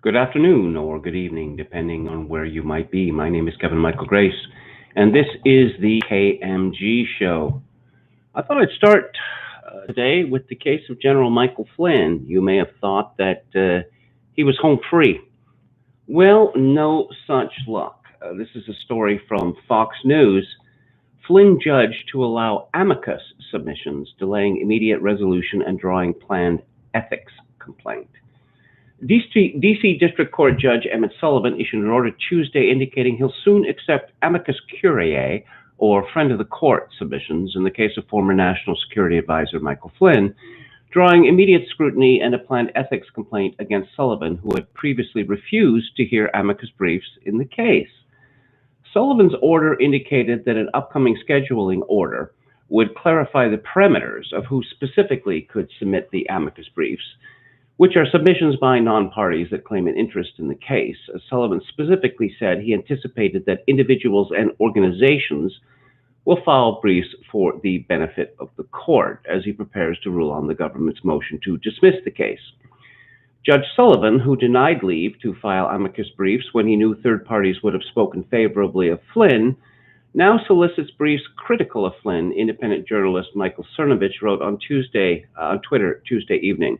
Good afternoon or good evening, depending on where you might be. My name is Kevin Michael Grace, and this is the KMG show. I thought I'd start today with the case of General Michael Flynn. You may have thought that he was home free. Well, no such luck. This is a story from Fox News. Flynn judged to allow amicus submissions, delaying immediate resolution and drawing planned ethics complaint. D.C. District Court Judge Emmett Sullivan issued an order Tuesday indicating he'll soon accept amicus curiae, or friend of the court, submissions in the case of former National Security Advisor Michael Flynn, drawing immediate scrutiny and a planned ethics complaint against Sullivan, who had previously refused to hear amicus briefs in the case. Sullivan's order indicated that an upcoming scheduling order would clarify the parameters of who specifically could submit the amicus briefs, which are submissions by non-parties that claim an interest in the case. As Sullivan specifically said, he anticipated that individuals and organizations will file briefs for the benefit of the court as he prepares to rule on the government's motion to dismiss the case. Judge Sullivan, who denied leave to file amicus briefs when he knew third parties would have spoken favorably of Flynn, now solicits briefs critical of Flynn. Independent journalist Michael Cernovich wrote on Twitter Tuesday evening,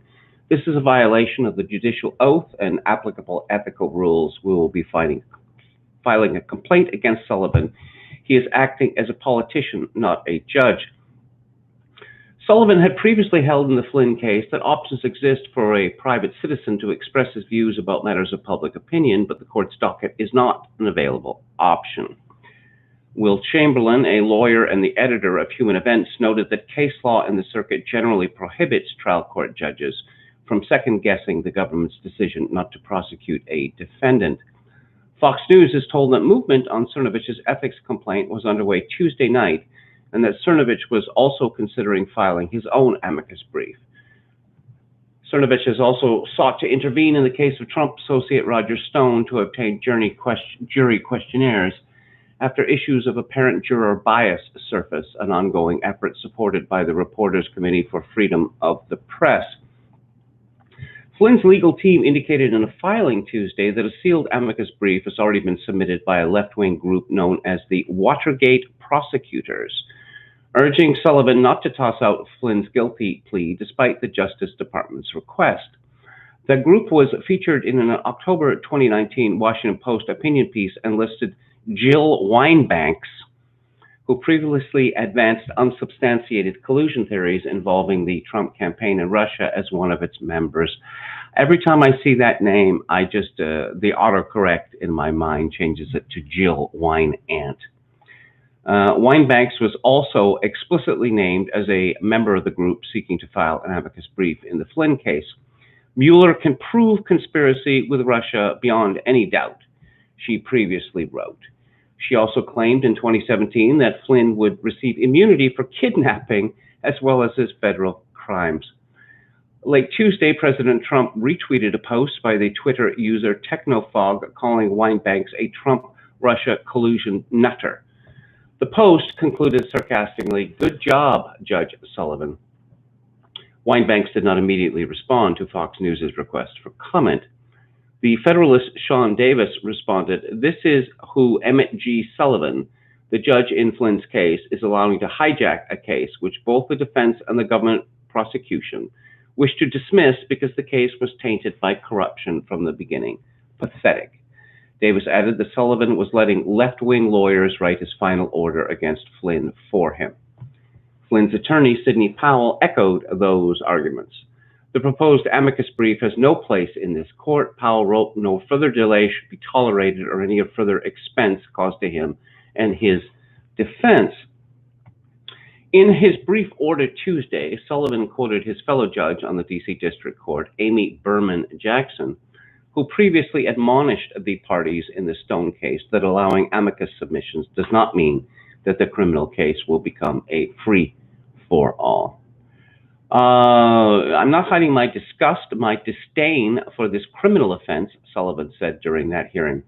"This is a violation of the judicial oath and applicable ethical rules. We will be filing a complaint against Sullivan. He is acting as a politician, not a judge." Sullivan had previously held in the Flynn case that options exist for a private citizen to express his views about matters of public opinion, but the court's docket is not an available option. Will Chamberlain, a lawyer and the editor of Human Events, noted that case law in the circuit generally prohibits trial court judges from second-guessing the government's decision not to prosecute a defendant. Fox News is told that movement on Cernovich's ethics complaint was underway Tuesday night, and that Cernovich was also considering filing his own amicus brief. Cernovich has also sought to intervene in the case of Trump associate Roger Stone to obtain jury questionnaires after issues of apparent juror bias surface, an ongoing effort supported by the Reporters Committee for Freedom of the Press. Flynn's legal team indicated in a filing Tuesday that a sealed amicus brief has already been submitted by a left-wing group known as the Watergate Prosecutors, urging Sullivan not to toss out Flynn's guilty plea despite the Justice Department's request. The group was featured in an October 2019 Washington Post opinion piece and listed Jill Wine-Banks, who previously advanced unsubstantiated collusion theories involving the Trump campaign in Russia, as one of its members. Every time I see that name, I just, the autocorrect in my mind changes it to Jill Wine-Ant. Wine-Banks was also explicitly named as a member of the group seeking to file an amicus brief in the Flynn case. Mueller can prove conspiracy with Russia beyond any doubt, she previously wrote. She also claimed in 2017 that Flynn would receive immunity for kidnapping as well as his federal crimes. Late Tuesday, President Trump retweeted a post by the Twitter user Technofog calling Wine-Banks a Trump-Russia collusion nutter. The post concluded sarcastically, "Good job, Judge Sullivan." Wine-Banks did not immediately respond to Fox News' request for comment. The Federalist Sean Davis responded, "This is who Emmett G. Sullivan, the judge in Flynn's case, is allowing to hijack a case which both the defense and the government prosecution wish to dismiss because the case was tainted by corruption from the beginning. Pathetic." Davis added that Sullivan was letting left-wing lawyers write his final order against Flynn for him. Flynn's attorney, Sidney Powell, echoed those arguments. "The proposed amicus brief has no place in this court," Powell wrote. "No further delay should be tolerated or any further expense caused to him and his defense." In his brief order Tuesday, Sullivan quoted his fellow judge on the D.C. District Court, Amy Berman Jackson, who previously admonished the parties in the Stone case that allowing amicus submissions does not mean that the criminal case will become a free-for-all. "I'm not hiding my disgust, my disdain for this criminal offense," Sullivan said during that hearing.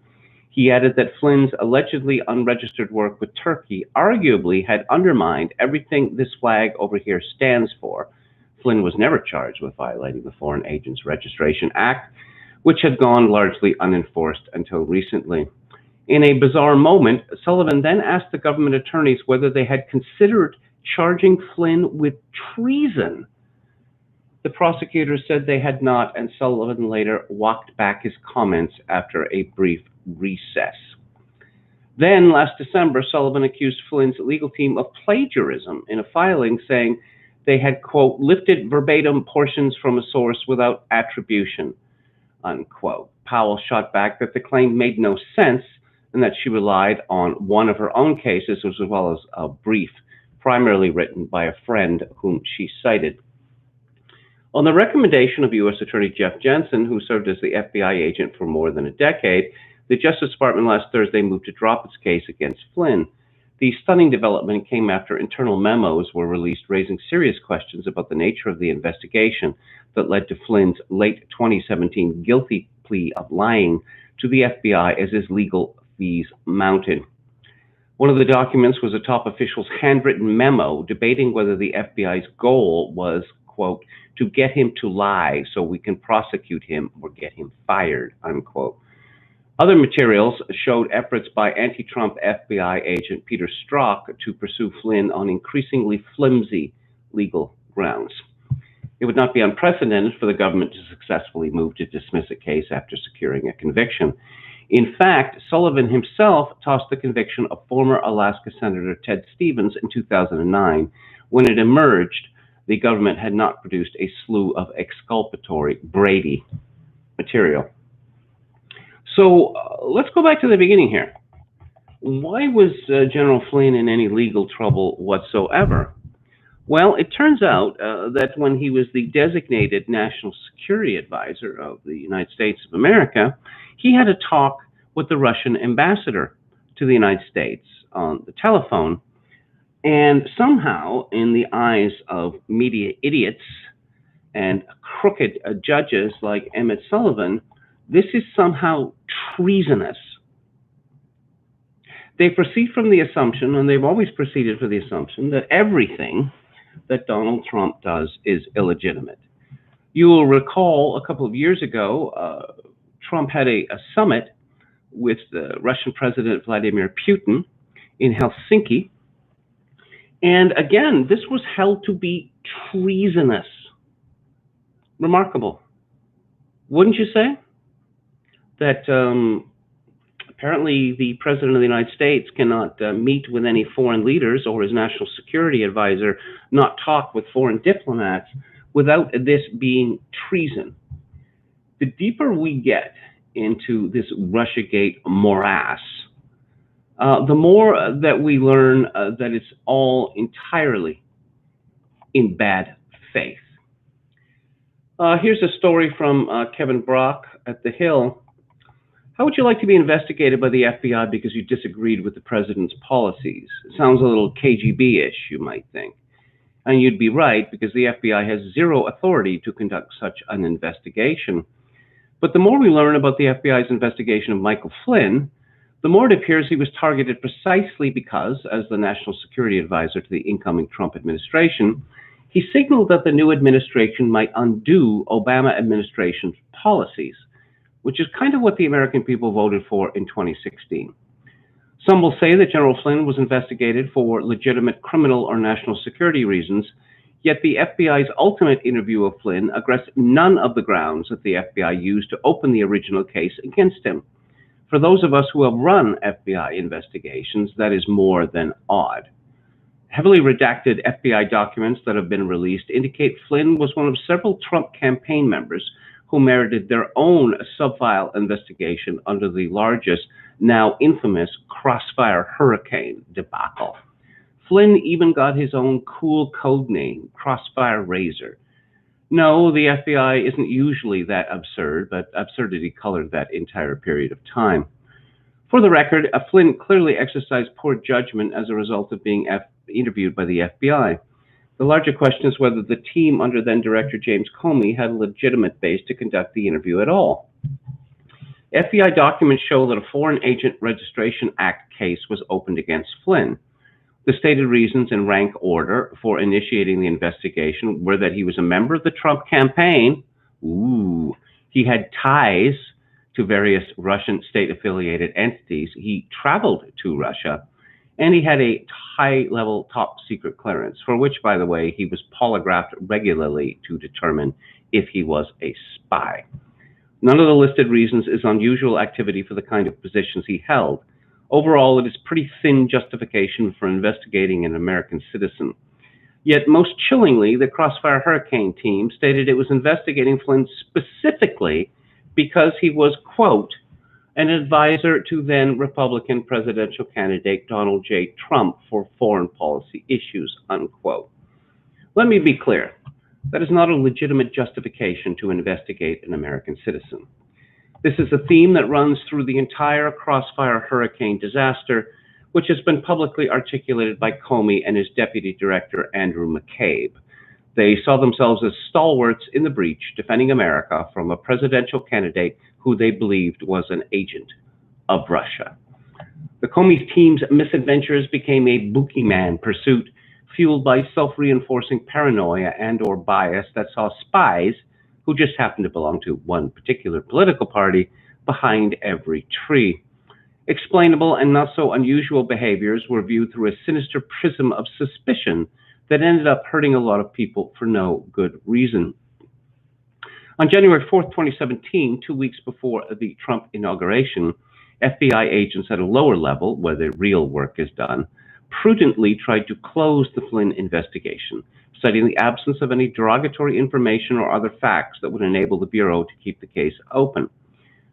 He added that Flynn's allegedly unregistered work with Turkey arguably had undermined everything this flag over here stands for. Flynn was never charged with violating the Foreign Agents Registration Act, which had gone largely unenforced until recently. In a bizarre moment, Sullivan then asked the government attorneys whether they had considered charging Flynn with treason. The prosecutors said they had not, and Sullivan later walked back his comments after a brief recess. Then, last December, Sullivan accused Flynn's legal team of plagiarism in a filing, saying they had, quote, lifted verbatim portions from a source without attribution, unquote. Powell shot back that the claim made no sense and that she relied on one of her own cases, as well as a brief primarily written by a friend whom she cited. On the recommendation of U.S. Attorney Jeff Jensen, who served as the FBI agent for more than a decade, the Justice Department last Thursday moved to drop its case against Flynn. The stunning development came after internal memos were released raising serious questions about the nature of the investigation that led to Flynn's late 2017 guilty plea of lying to the FBI as his legal fees mounted. One of the documents was a top official's handwritten memo debating whether the FBI's goal was, quote, to get him to lie so we can prosecute him or get him fired, unquote. Other materials showed efforts by anti-Trump FBI agent Peter Strzok to pursue Flynn on increasingly flimsy legal grounds. It would not be unprecedented for the government to successfully move to dismiss a case after securing a conviction. In fact, Sullivan himself tossed the conviction of former Alaska Senator Ted Stevens in 2009. When it emerged, the government had not produced a slew of exculpatory Brady material. So let's go back to the beginning here. Why was General Flynn in any legal trouble whatsoever? Well, it turns out that when he was the designated National Security Advisor of the United States of America, he had a talk with the Russian ambassador to the United States on the telephone. And somehow, in the eyes of media idiots and crooked judges like Emmett Sullivan, this is somehow treasonous. They proceed from the assumption, and they've always proceeded for the assumption, that everything that Donald Trump does is illegitimate. You will recall a couple of years ago, Trump had a summit with the Russian President Vladimir Putin in Helsinki. And again, this was held to be treasonous. Remarkable. Wouldn't you say? That apparently the President of the United States cannot meet with any foreign leaders or his national security advisor, not talk with foreign diplomats without this being treason. The deeper we get into this Russiagate morass, the more that we learn that it's all entirely in bad faith. Here's a story from Kevin Brock at The Hill. How would you like to be investigated by the FBI because you disagreed with the president's policies? It sounds a little KGB-ish, you might think. And you'd be right, because the FBI has zero authority to conduct such an investigation. But the more we learn about the FBI's investigation of Michael Flynn, the more it appears he was targeted precisely because, as the national security advisor to the incoming Trump administration, he signaled that the new administration might undo Obama administration's policies, which is kind of what the American people voted for in 2016. Some will say that General Flynn was investigated for legitimate criminal or national security reasons, yet the FBI's ultimate interview of Flynn addressed none of the grounds that the FBI used to open the original case against him. For those of us who have run FBI investigations, that is more than odd. Heavily redacted FBI documents that have been released indicate Flynn was one of several Trump campaign members who merited their own sub-file investigation under the largest, now infamous, Crossfire Hurricane debacle. Flynn even got his own cool code name, Crossfire Razor. No, the FBI isn't usually that absurd, but absurdity colored that entire period of time. For the record, Flynn clearly exercised poor judgment as a result of being interviewed by the FBI. The larger question is whether the team under then-Director James Comey had a legitimate base to conduct the interview at all. FBI documents show that a Foreign Agent Registration Act case was opened against Flynn. The stated reasons in rank order for initiating the investigation were that he was a member of the Trump campaign, He had ties to various Russian state-affiliated entities. He traveled to Russia, and he had a high-level top-secret clearance, for which, by the way, he was polygraphed regularly to determine if he was a spy. None of the listed reasons is unusual activity for the kind of positions he held. Overall, it is pretty thin justification for investigating an American citizen. Yet, most chillingly, the Crossfire Hurricane team stated it was investigating Flynn specifically because he was, quote, an advisor to then Republican presidential candidate Donald J. Trump for foreign policy issues, unquote. Let me be clear. That is not a legitimate justification to investigate an American citizen. This is a theme that runs through the entire Crossfire Hurricane disaster, which has been publicly articulated by Comey and his deputy director, Andrew McCabe. They saw themselves as stalwarts in the breach, defending America from a presidential candidate who they believed was an agent of Russia. The Comey team's misadventures became a boogeyman pursuit fueled by self-reinforcing paranoia and/or bias that saw spies, who just happened to belong to one particular political party, behind every tree. Explainable and not so unusual behaviors were viewed through a sinister prism of suspicion that ended up hurting a lot of people for no good reason. On January 4th, 2017, 2 weeks before the Trump inauguration, FBI agents at a lower level, where the real work is done, prudently tried to close the Flynn investigation, citing the absence of any derogatory information or other facts that would enable the Bureau to keep the case open.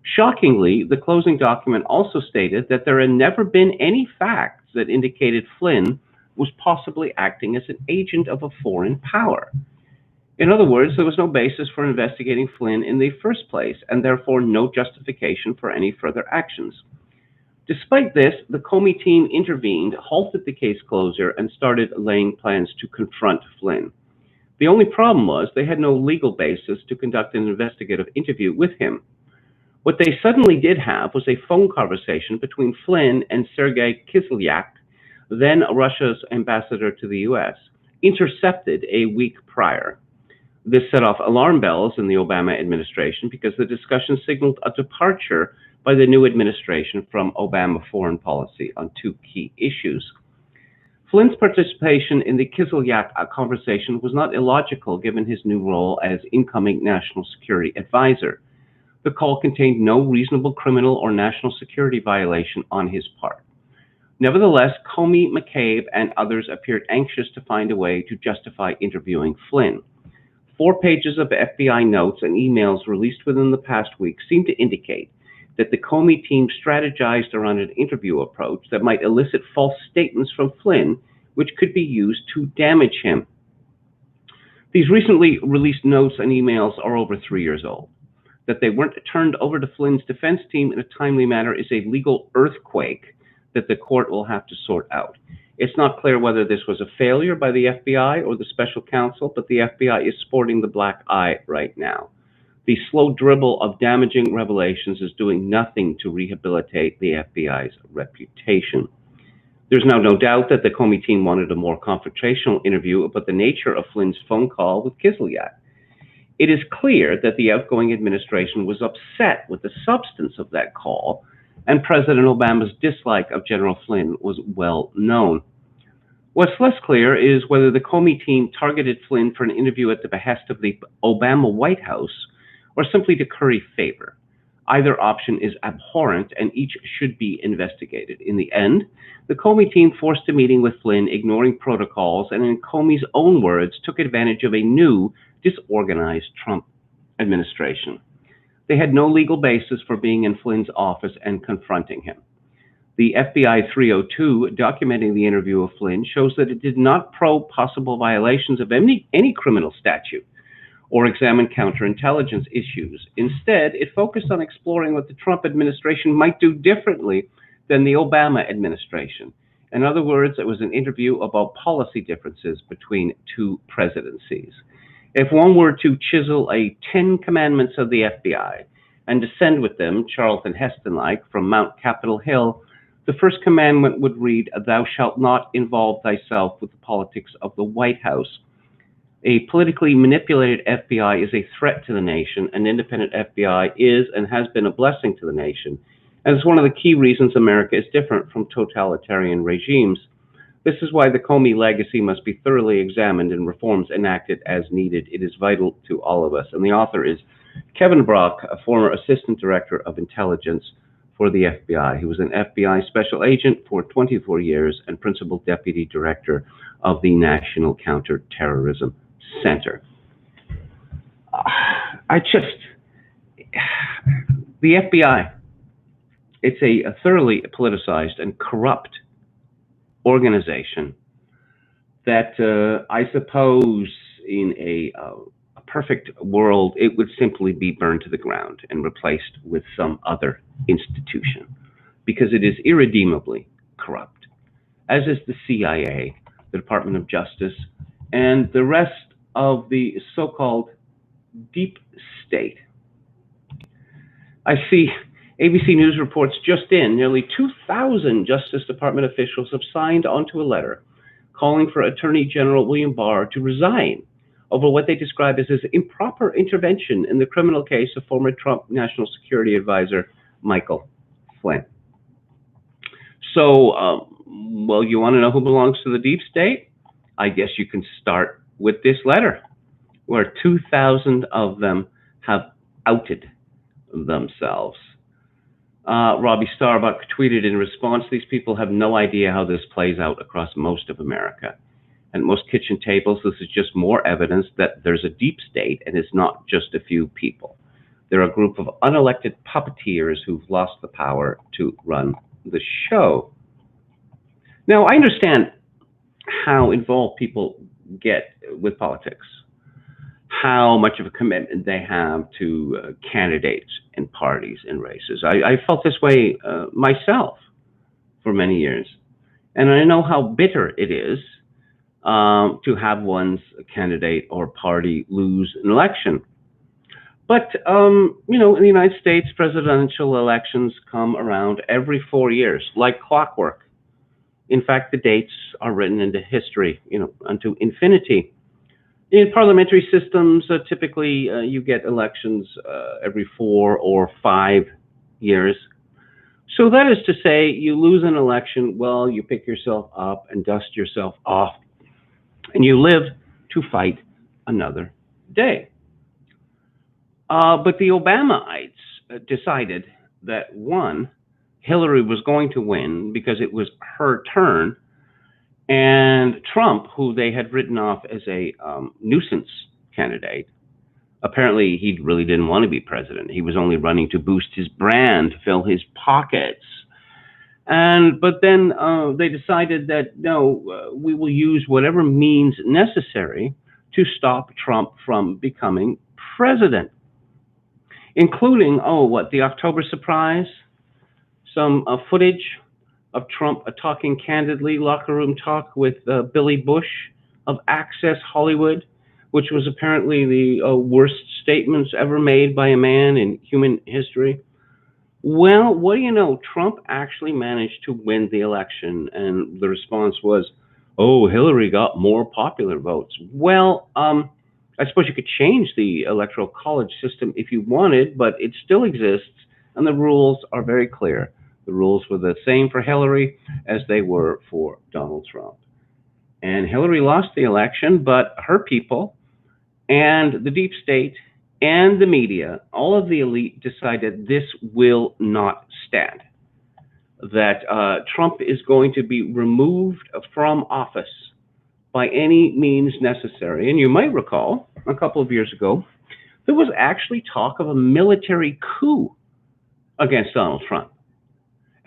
Shockingly, the closing document also stated that there had never been any facts that indicated Flynn was possibly acting as an agent of a foreign power. In other words, there was no basis for investigating Flynn in the first place, and therefore no justification for any further actions. Despite this, the Comey team intervened, halted the case closure, and started laying plans to confront Flynn. The only problem was they had no legal basis to conduct an investigative interview with him. What they suddenly did have was a phone conversation between Flynn and Sergei Kislyak, then Russia's ambassador to the U.S., intercepted a week prior. This set off alarm bells in the Obama administration because the discussion signaled a departure by the new administration from Obama foreign policy on two key issues. Flynn's participation in the Kislyak conversation was not illogical given his new role as incoming national security advisor. The call contained no reasonable criminal or national security violation on his part. Nevertheless, Comey, McCabe, and others appeared anxious to find a way to justify interviewing Flynn. 4 pages of FBI notes and emails released within the past week seem to indicate that the Comey team strategized around an interview approach that might elicit false statements from Flynn, which could be used to damage him. These recently released notes and emails are over 3 years old. That they weren't turned over to Flynn's defense team in a timely manner is a legal earthquake that the court will have to sort out. It's not clear whether this was a failure by the FBI or the special counsel, but the FBI is sporting the black eye right now. The slow dribble of damaging revelations is doing nothing to rehabilitate the FBI's reputation. There's now no doubt that the Comey team wanted a more confrontational interview about the nature of Flynn's phone call with Kislyak. It is clear that the outgoing administration was upset with the substance of that call, and President Obama's dislike of General Flynn was well known. What's less clear is whether the Comey team targeted Flynn for an interview at the behest of the Obama White House or simply to curry favor. Either option is abhorrent, and each should be investigated. In the end, the Comey team forced a meeting with Flynn, ignoring protocols, and in Comey's own words, took advantage of a new, disorganized Trump administration. They had no legal basis for being in Flynn's office and confronting him. The FBI 302 documenting the interview of Flynn shows that it did not probe possible violations of any criminal statute or examine counterintelligence issues. Instead, it focused on exploring what the Trump administration might do differently than the Obama administration. In other words, it was an interview about policy differences between two presidencies. If one were to chisel a 10 commandments of the FBI and descend with them, Charlton Heston-like, from Mount Capitol Hill, the first commandment would read, "Thou shalt not involve thyself with the politics of the White House." A politically manipulated FBI is a threat to the nation. An independent FBI is and has been a blessing to the nation. And it's one of the key reasons America is different from totalitarian regimes. This is why the Comey legacy must be thoroughly examined and reforms enacted as needed. It is vital to all of us. And the author is Kevin Brock, a former assistant director of intelligence for the FBI. He was an FBI special agent for 24 years and principal deputy director of the National Counterterrorism Center. The FBI, it's a thoroughly politicized and corrupt organization that I suppose in a perfect world, it would simply be burned to the ground and replaced with some other institution because it is irredeemably corrupt, as is the CIA, the Department of Justice, and the rest of the so-called deep state. I see ABC News reports just in, nearly 2,000 Justice Department officials have signed onto a letter calling for Attorney General William Barr to resign over what they describe as his improper intervention in the criminal case of former Trump National Security Advisor Michael Flynn. So, well, you want to know who belongs to the deep state? I guess you can start with this letter, where 2,000 of them have outed themselves. Robbie Starbuck tweeted in response, these people have no idea how this plays out across most of America. And most kitchen tables, this is just more evidence that there's a deep state and it's not just a few people. They're a group of unelected puppeteers who've lost the power to run the show. Now, I understand how involved people get with politics, how much of a commitment they have to candidates and parties and races. I felt this way myself for many years. And I know how bitter it is to have one's candidate or party lose an election. But, you know, in the United States, presidential elections come around every 4 years, like clockwork. In fact, the dates are written into history, you know, unto infinity. In parliamentary systems, typically you get elections every 4 or 5 years. So that is to say, you lose an election, well, you pick yourself up and dust yourself off, and you live to fight another day. But the Obamaites decided that, one, Hillary was going to win because it was her turn, and Trump, who they had written off as a nuisance candidate, apparently he really didn't want to be president. He was only running to boost his brand, fill his pockets. But then they decided that, no, we will use whatever means necessary to stop Trump from becoming president, including, the October surprise, some footage of Trump talking candidly, locker room talk with Billy Bush of Access Hollywood, which was apparently the worst statements ever made by a man in human history. Well, what do you know? Trump actually managed to win the election, and the response was, oh, Hillary got more popular votes. Well, I suppose you could change the electoral college system if you wanted, but it still exists, and the rules are very clear. The rules were the same for Hillary as they were for Donald Trump. And Hillary lost the election, but her people and the deep state and the media, all of the elite, decided this will not stand. That Trump is going to be removed from office by any means necessary. And you might recall, a couple of years ago, there was actually talk of a military coup against Donald Trump.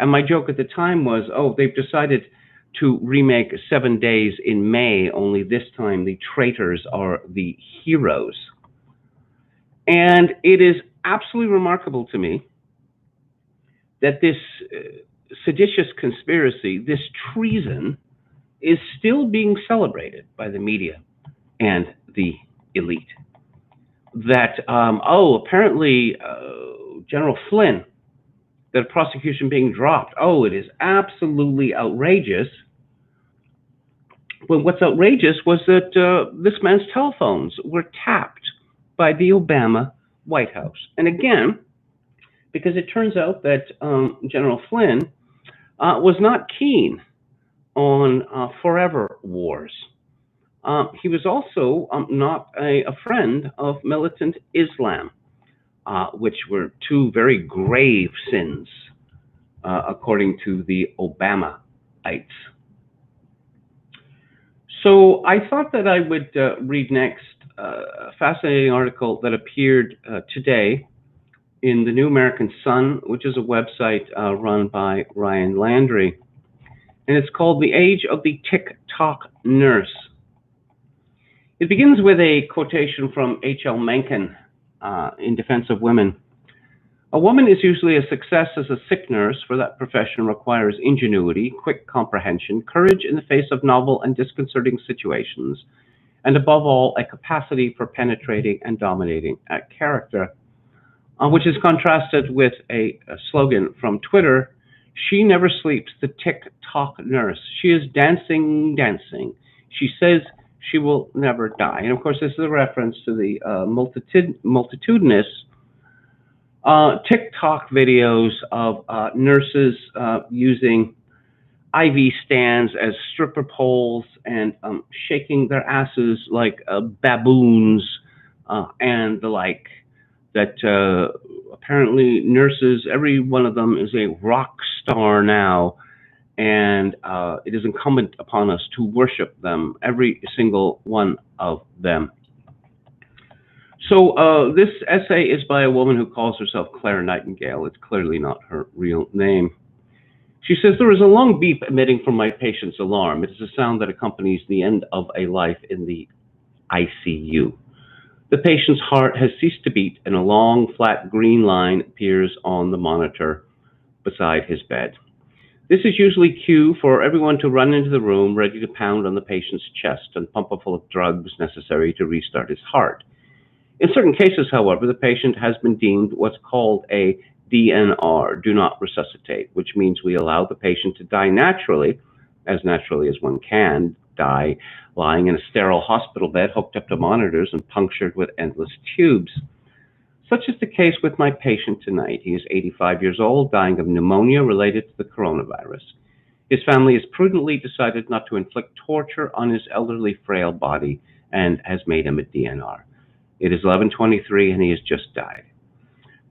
And my joke at the time was, they've decided to remake 7 Days in May, only this time the traitors are the heroes. And it is absolutely remarkable to me that this seditious conspiracy, this treason, is still being celebrated by the media and the elite. That, apparently General Flynn, that prosecution being dropped. It is absolutely outrageous. Well, what's outrageous was that this man's telephones were tapped by the Obama White House. And again, because it turns out that General Flynn was not keen on forever wars. He was also not a friend of militant Islam, which were two very grave sins, according to the Obamaites. So I thought that I would read next a fascinating article that appeared today in the New American Sun, which is a website run by Ryan Landry. And it's called The Age of the TikTok Nurse. It begins with a quotation from H.L. Mencken in Defense of Women. A woman is usually a success as a sick nurse, for that profession requires ingenuity, quick comprehension, courage in the face of novel and disconcerting situations, and above all, a capacity for penetrating and dominating character, which is contrasted with a slogan from Twitter: "She never sleeps, the TikTok nurse. She is dancing, dancing. She says she will never die." And of course, this is a reference to the multitudinous TikTok videos of nurses using IV stands as stripper poles and shaking their asses like baboons and the like. That apparently nurses, every one of them is a rock star now, and it is incumbent upon us to worship them, every single one of them. So this essay is by a woman who calls herself Claire Nightingale. It's clearly not her real name. She says, "There is a long beep emitting from my patient's alarm. It is a sound that accompanies the end of a life in the ICU. The patient's heart has ceased to beat, and a long, flat green line appears on the monitor beside his bed. This is usually cue for everyone to run into the room, ready to pound on the patient's chest and pump full of drugs necessary to restart his heart. In certain cases, however, the patient has been deemed what's called a DNR, do not resuscitate, which means we allow the patient to die naturally as one can die, lying in a sterile hospital bed hooked up to monitors and punctured with endless tubes. Such is the case with my patient tonight. He is 85 years old, dying of pneumonia related to the coronavirus. His family has prudently decided not to inflict torture on his elderly, frail body and has made him a DNR. It is 11:23 and he has just died.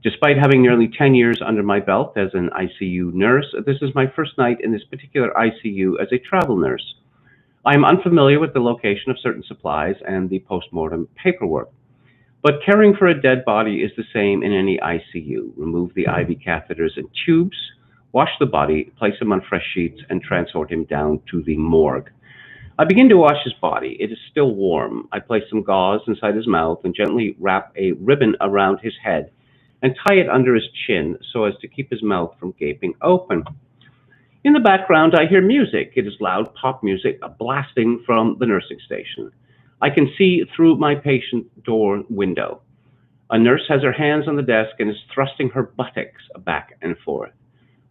Despite having nearly 10 years under my belt as an ICU nurse, this is my first night in this particular ICU as a travel nurse. I am unfamiliar with the location of certain supplies and the postmortem paperwork. But caring for a dead body is the same in any ICU. Remove the IV catheters and tubes, wash the body, place him on fresh sheets, and transport him down to the morgue. I begin to wash his body. It is still warm. I place some gauze inside his mouth and gently wrap a ribbon around his head and tie it under his chin so as to keep his mouth from gaping open. In the background, I hear music. It is loud pop music blasting from the nursing station. I can see through my patient door window. A nurse has her hands on the desk and is thrusting her buttocks back and forth.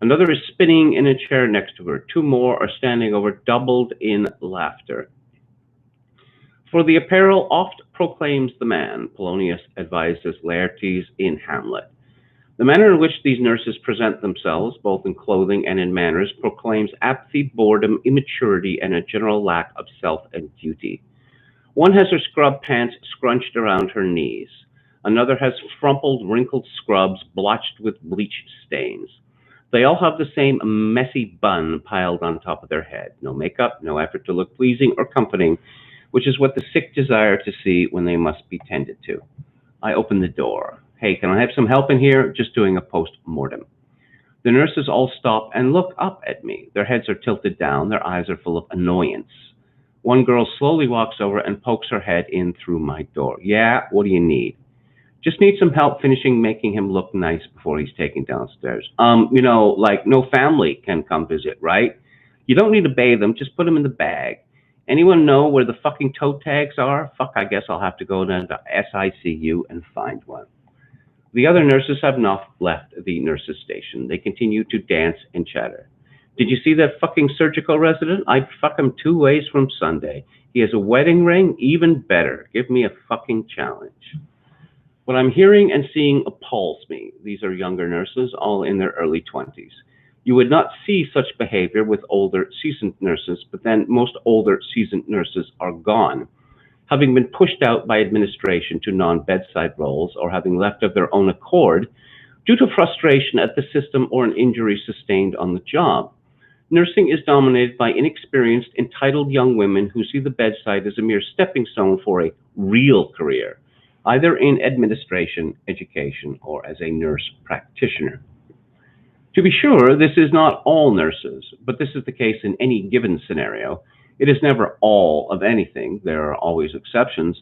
Another is spinning in a chair next to her. Two more are standing over, doubled in laughter. For the apparel oft proclaims the man, Polonius advises Laertes in Hamlet. The manner in which these nurses present themselves, both in clothing and in manners, proclaims apathy, boredom, immaturity, and a general lack of self and duty. One has her scrub pants scrunched around her knees. Another has frumpled, wrinkled scrubs blotched with bleach stains. They all have the same messy bun piled on top of their head. No makeup, no effort to look pleasing or comforting, which is what the sick desire to see when they must be tended to. I open the door. Hey, can I have some help in here? Just doing a post-mortem. The nurses all stop and look up at me. Their heads are tilted down. Their eyes are full of annoyance. One girl slowly walks over and pokes her head in through my door. Yeah, what do you need? Just need some help finishing making him look nice before he's taken downstairs. Like no family can come visit, right? You don't need to bathe him, just put him in the bag. Anyone know where the fucking toe tags are? Fuck, I guess I'll have to go down to SICU and find one. The other nurses have not left the nurses' station. They continue to dance and chatter. Did you see that fucking surgical resident? I'd fuck him 2 ways from Sunday. He has a wedding ring? Even better. Give me a fucking challenge. What I'm hearing and seeing appalls me. These are younger nurses, all in their early 20s. You would not see such behavior with older, seasoned nurses, but then most older, seasoned nurses are gone, having been pushed out by administration to non-bedside roles or having left of their own accord due to frustration at the system or an injury sustained on the job. Nursing is dominated by inexperienced, entitled young women who see the bedside as a mere stepping stone for a real career, either in administration, education, or as a nurse practitioner. To be sure, this is not all nurses, but this is the case in any given scenario. It is never all of anything. There are always exceptions.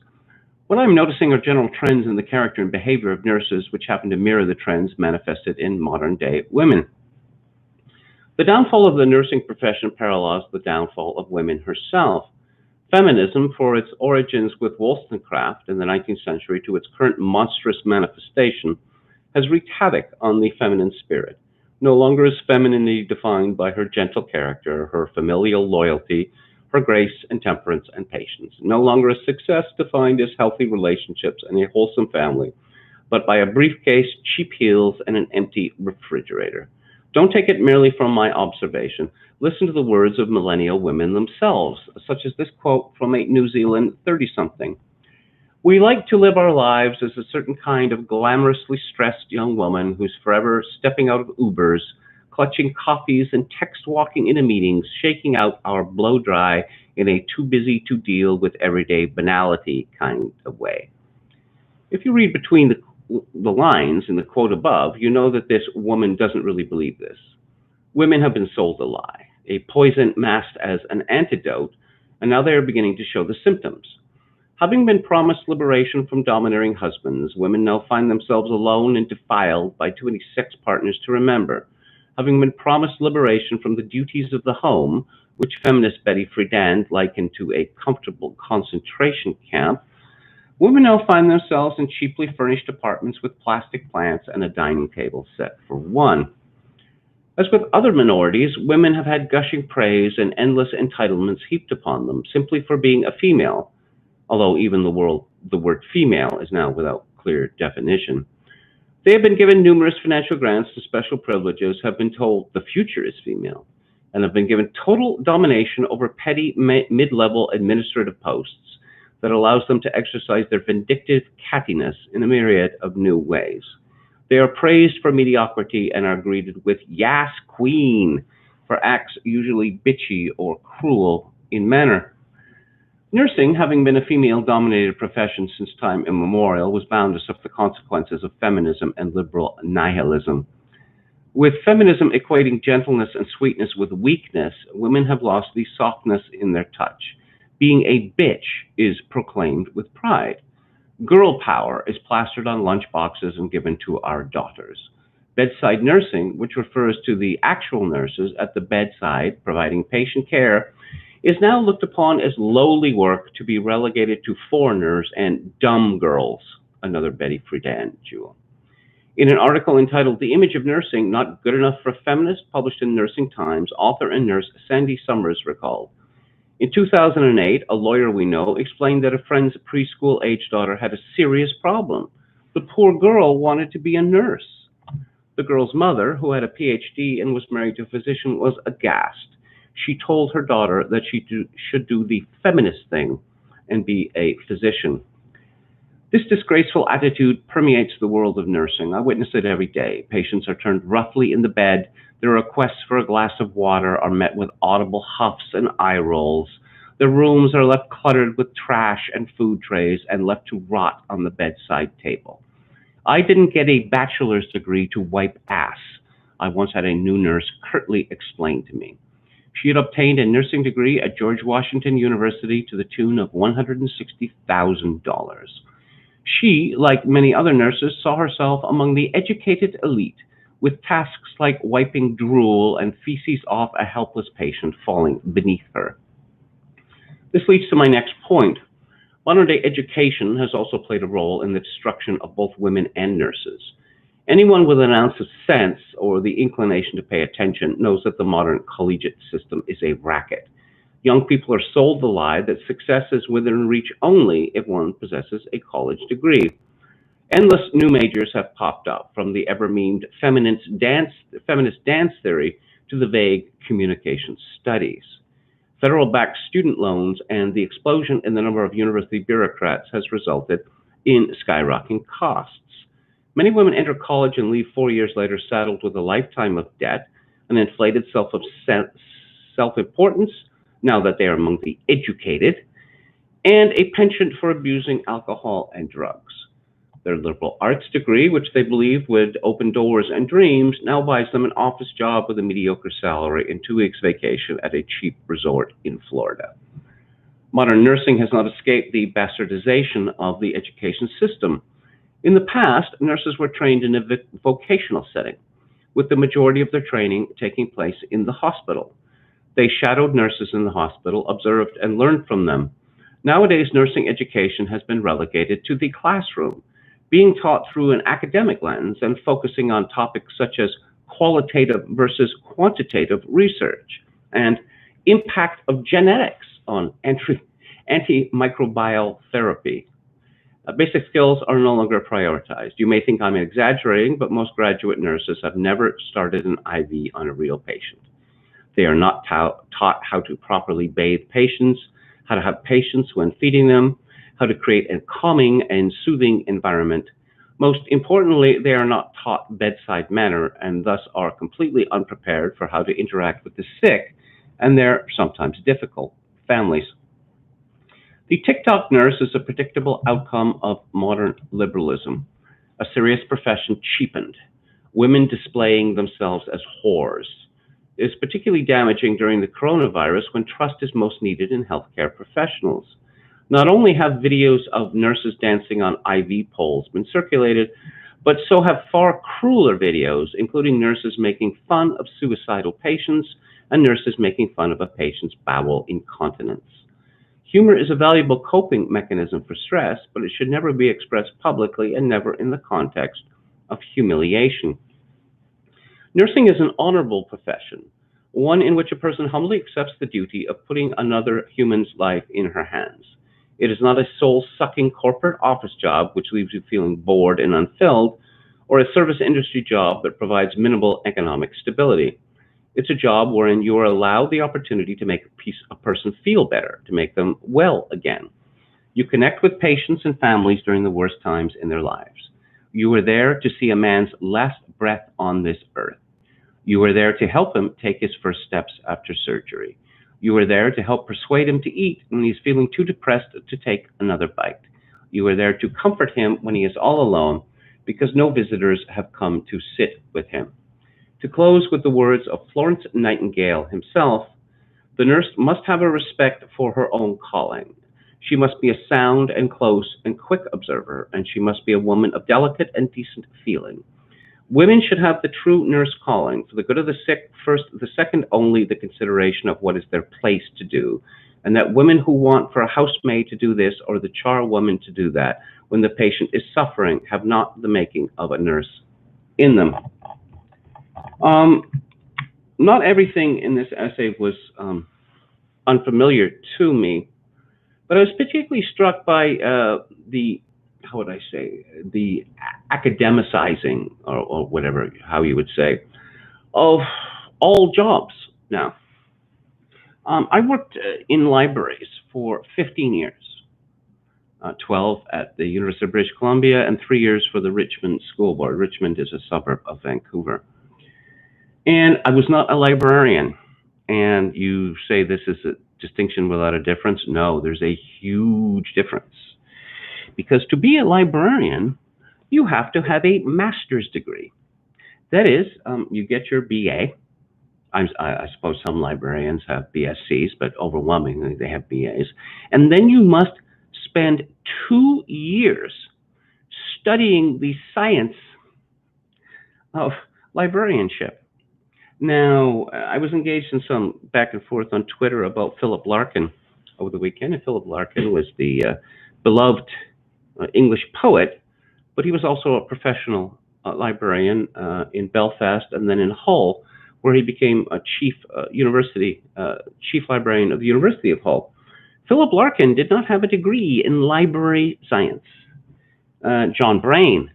What I'm noticing are general trends in the character and behavior of nurses which happen to mirror the trends manifested in modern-day women. The downfall of the nursing profession parallels the downfall of women herself. Feminism, for its origins with Wollstonecraft in the 19th century to its current monstrous manifestation, has wreaked havoc on the feminine spirit. No longer is femininity defined by her gentle character, her familial loyalty, her grace and temperance and patience. No longer is success defined as healthy relationships and a wholesome family, but by a briefcase, cheap heels, and an empty refrigerator. Don't take it merely from my observation. Listen to the words of millennial women themselves, such as this quote from a New Zealand 30-something. We like to live our lives as a certain kind of glamorously stressed young woman who's forever stepping out of Ubers, clutching coffees and text walking into meetings, shaking out our blow dry in a too busy to deal with everyday banality kind of way. If you read between the lines in the quote above, you know that this woman doesn't really believe this. Women have been sold a lie, a poison masked as an antidote, and now they are beginning to show the symptoms. Having been promised liberation from domineering husbands, women now find themselves alone and defiled by too many sex partners to remember. Having been promised liberation from the duties of the home, which feminist Betty Friedan likened to a comfortable concentration camp, women now find themselves in cheaply furnished apartments with plastic plants and a dining table set for one. As with other minorities, women have had gushing praise and endless entitlements heaped upon them simply for being a female, although even the word female is now without clear definition. They have been given numerous financial grants and special privileges, have been told the future is female, and have been given total domination over petty mid-level administrative posts that allows them to exercise their vindictive cattiness in a myriad of new ways. They are praised for mediocrity and are greeted with "Yas, Queen," for acts usually bitchy or cruel in manner. Nursing, having been a female-dominated profession since time immemorial, was bound to suffer the consequences of feminism and liberal nihilism. With feminism equating gentleness and sweetness with weakness, women have lost the softness in their touch. Being a bitch is proclaimed with pride. Girl power is plastered on lunch boxes and given to our daughters. Bedside nursing, which refers to the actual nurses at the bedside providing patient care, is now looked upon as lowly work to be relegated to foreigners and dumb girls, another Betty Friedan jewel. In an article entitled "The Image of Nursing, Not Good Enough for Feminists," published in Nursing Times, author and nurse Sandy Summers recalled, in 2008, a lawyer we know explained that a friend's preschool-age daughter had a serious problem. The poor girl wanted to be a nurse. The girl's mother, who had a PhD and was married to a physician, was aghast. She told her daughter that she should do the feminist thing and be a physician. This disgraceful attitude permeates the world of nursing. I witness it every day. Patients are turned roughly in the bed. Their requests for a glass of water are met with audible huffs and eye rolls. Their rooms are left cluttered with trash and food trays and left to rot on the bedside table. I didn't get a bachelor's degree to wipe ass, I once had a new nurse curtly explain to me. She had obtained a nursing degree at George Washington University to the tune of $160,000. She, like many other nurses, saw herself among the educated elite, with tasks like wiping drool and feces off a helpless patient falling beneath her. This leads to my next point. Modern-day education has also played a role in the destruction of both women and nurses. Anyone with an ounce of sense or the inclination to pay attention knows that the modern collegiate system is a racket. Young people are sold the lie that success is within reach only if one possesses a college degree. Endless new majors have popped up, from the ever-memed feminist dance theory to the vague communication studies. Federal-backed student loans and the explosion in the number of university bureaucrats has resulted in skyrocketing costs. Many women enter college and leave 4 years later saddled with a lifetime of debt, an inflated self-importance now that they are among the educated, and a penchant for abusing alcohol and drugs. Their liberal arts degree, which they believed would open doors and dreams, now buys them an office job with a mediocre salary and 2 weeks vacation at a cheap resort in Florida. Modern nursing has not escaped the bastardization of the education system. In the past, nurses were trained in a vocational setting, with the majority of their training taking place in the hospital. They shadowed nurses in the hospital, observed and learned from them. Nowadays, nursing education has been relegated to the classroom, being taught through an academic lens and focusing on topics such as qualitative versus quantitative research and impact of genetics on antimicrobial therapy. Basic skills are no longer prioritized. You may think I'm exaggerating, but most graduate nurses have never started an IV on a real patient. They are not taught how to properly bathe patients, how to have patience when feeding them, how to create a calming and soothing environment. Most importantly, they are not taught bedside manner and thus are completely unprepared for how to interact with the sick and their sometimes difficult families. The TikTok nurse is a predictable outcome of modern liberalism, a serious profession cheapened, women displaying themselves as whores. It is particularly damaging during the coronavirus when trust is most needed in healthcare professionals. Not only have videos of nurses dancing on IV poles been circulated, but so have far crueler videos, including nurses making fun of suicidal patients and nurses making fun of a patient's bowel incontinence. Humor is a valuable coping mechanism for stress, but it should never be expressed publicly and never in the context of humiliation. Nursing is an honorable profession, one in which a person humbly accepts the duty of putting another human's life in her hands. It is not a soul-sucking corporate office job which leaves you feeling bored and unfilled, or a service industry job that provides minimal economic stability. It's a job wherein you are allowed the opportunity to make a person feel better, to make them well again. You connect with patients and families during the worst times in their lives. You are there to see a man's last breath on this earth. You are there to help him take his first steps after surgery. You are there to help persuade him to eat when he's feeling too depressed to take another bite. You are there to comfort him when he is all alone, because no visitors have come to sit with him. To close with the words of Florence Nightingale himself, the nurse must have a respect for her own calling. She must be a sound and close and quick observer, and she must be a woman of delicate and decent feeling. Women should have the true nurse calling, for the good of the sick first, the second only the consideration of what is their place to do, and that women who want for a housemaid to do this or the charwoman to do that when the patient is suffering have not the making of a nurse in them. Not everything in this essay was unfamiliar to me, but I was particularly struck by how would I say, the academicizing, or whatever, how you would say, of all jobs now. I worked in libraries for 15 years, 12 at the University of British Columbia and 3 years for the Richmond School Board. Richmond is a suburb of Vancouver. And I was not a librarian. And you say this is a distinction without a difference? No, there's a huge difference. Because to be a librarian, you have to have a master's degree. That is, you get your BA. I suppose some librarians have BScs, but overwhelmingly they have BAs. And then you must spend 2 years studying the science of librarianship. Now, I was engaged in some back and forth on Twitter about Philip Larkin over the weekend, and Philip Larkin was the beloved English poet, but he was also a professional librarian in Belfast and then in Hull, where he became a chief librarian of the University of Hull. Philip Larkin did not have a degree in library science. John Brain,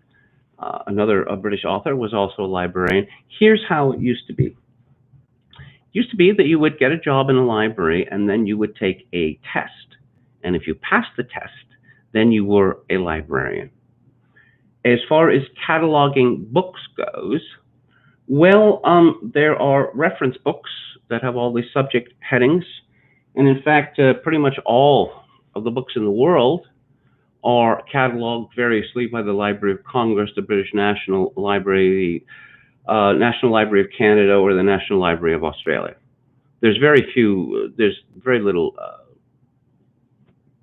another British author, was also a librarian. Here's how it used to be. It used to be that you would get a job in a library and then you would take a test. And if you passed the test, then you were a librarian. As far as cataloging books goes, well, there are reference books that have all these subject headings. And in fact, pretty much all of the books in the world are cataloged variously by the Library of Congress, the British National Library, the National Library of Canada, or the National Library of Australia. There's very little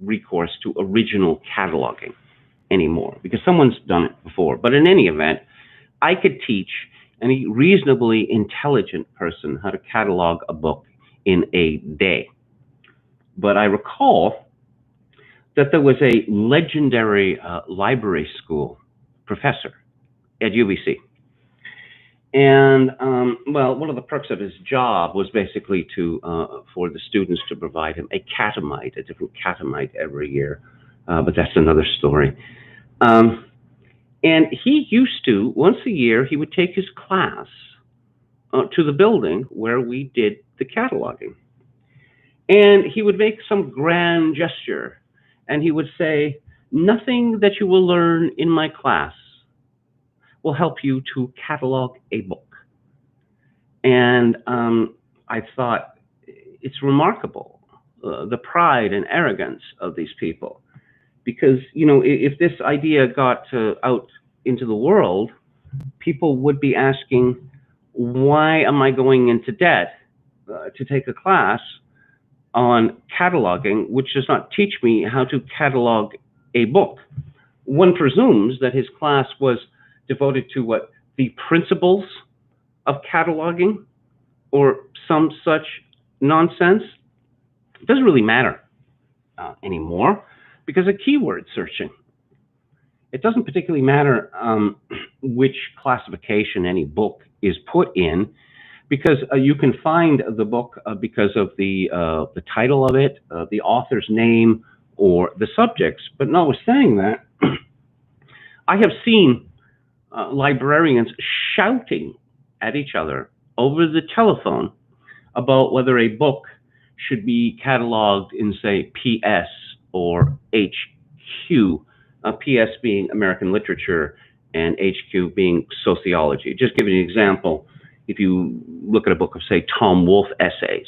recourse to original cataloging anymore because someone's done it before. But in any event, I could teach any reasonably intelligent person how to catalog a book in a day. But I recall that there was a legendary library school professor at UBC. And, well, one of the perks of his job was basically for the students to provide him a different catamite every year. But that's another story. And he used to, once a year, he would take his class to the building where we did the cataloging. And he would make some grand gesture. And he would say, "Nothing that you will learn in my class will help you to catalog a book." And I thought, it's remarkable, the pride and arrogance of these people. Because, you know, if this idea got out into the world, people would be asking, why am I going into debt to take a class on cataloging, which does not teach me how to catalog a book? One presumes that his class was devoted to what, the principles of cataloging or some such nonsense. It doesn't really matter anymore because of keyword searching. It doesn't particularly matter which classification any book is put in, because you can find the book because of the title of it, the author's name, or the subjects. But notwithstanding that, I have seen librarians shouting at each other over the telephone about whether a book should be cataloged in, say, PS or HQ, PS being American literature and HQ being sociology. Just give you an example. If you look at a book of, say, Tom Wolfe essays,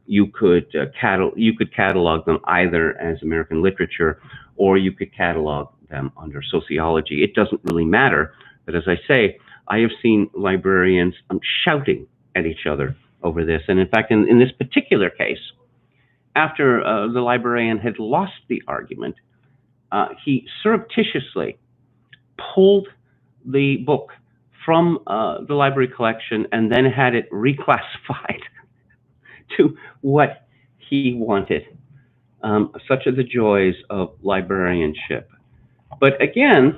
you could catalog them either as American literature or you could catalog them under sociology. It doesn't really matter. But as I say, I have seen librarians shouting at each other over this. And in fact, in this particular case, after the librarian had lost the argument, he surreptitiously pulled the book from the library collection and then had it reclassified to what he wanted. Such are the joys of librarianship. But again,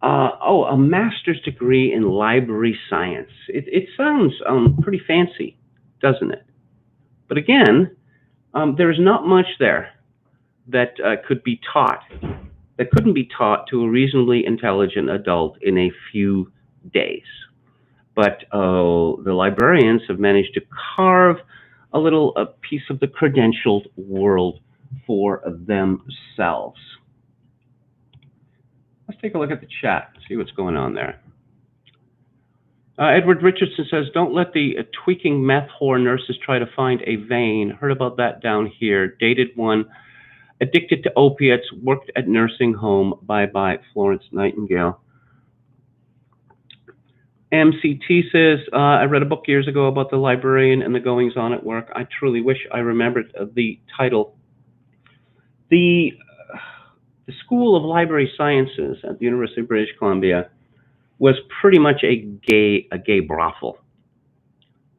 a master's degree in library science. It sounds pretty fancy, doesn't it? But again, there is not much there that could be taught, that couldn't be taught to a reasonably intelligent adult in a few days. But the librarians have managed to carve a little piece of the credentialed world for themselves. Let's take a look at the chat, see what's going on there. Edward Richardson says, "Don't let the tweaking meth whore nurses try to find a vein. Heard about that down here. Dated one. Addicted to opiates. Worked at nursing home. Bye-bye, Florence Nightingale." MCT says, "I read a book years ago about the librarian and the goings-on at work. I truly wish I remembered the title." The School of Library Sciences at the University of British Columbia was pretty much a gay brothel.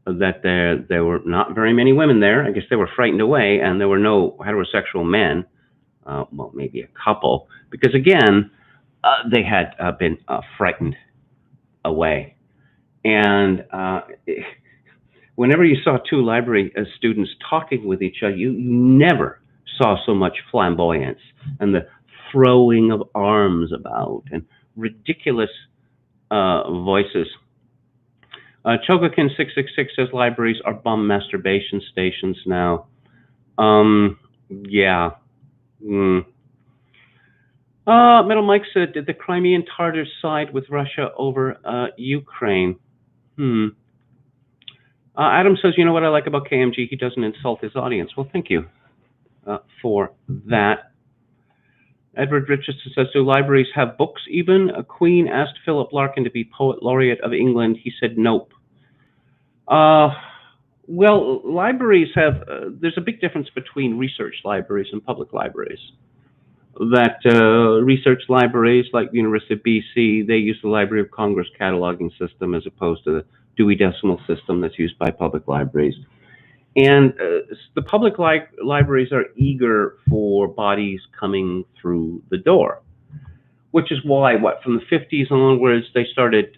That there were not very many women there. I guess they were frightened away, and there were no heterosexual men. Well, maybe a couple, because again, they had been frightened away. And whenever you saw two library students talking with each other, you never saw so much flamboyance and the throwing of arms about and ridiculous voices. Chogokin666 says libraries are bum masturbation stations now. Yeah. Metal Mike said, did the Crimean Tatars side with Russia over Ukraine? Adam says, you know what I like about KMG? He doesn't insult his audience. Well, thank you for that. Edward Richardson says, do libraries have books even? A Queen asked Philip Larkin to be Poet Laureate of England. He said, nope. Well, libraries have, there's a big difference between research libraries and public libraries. That research libraries like the University of BC, they use the Library of Congress cataloging system as opposed to the Dewey Decimal System that's used by public libraries. And the public libraries are eager for bodies coming through the door, which is why, from the 50s onwards, they started,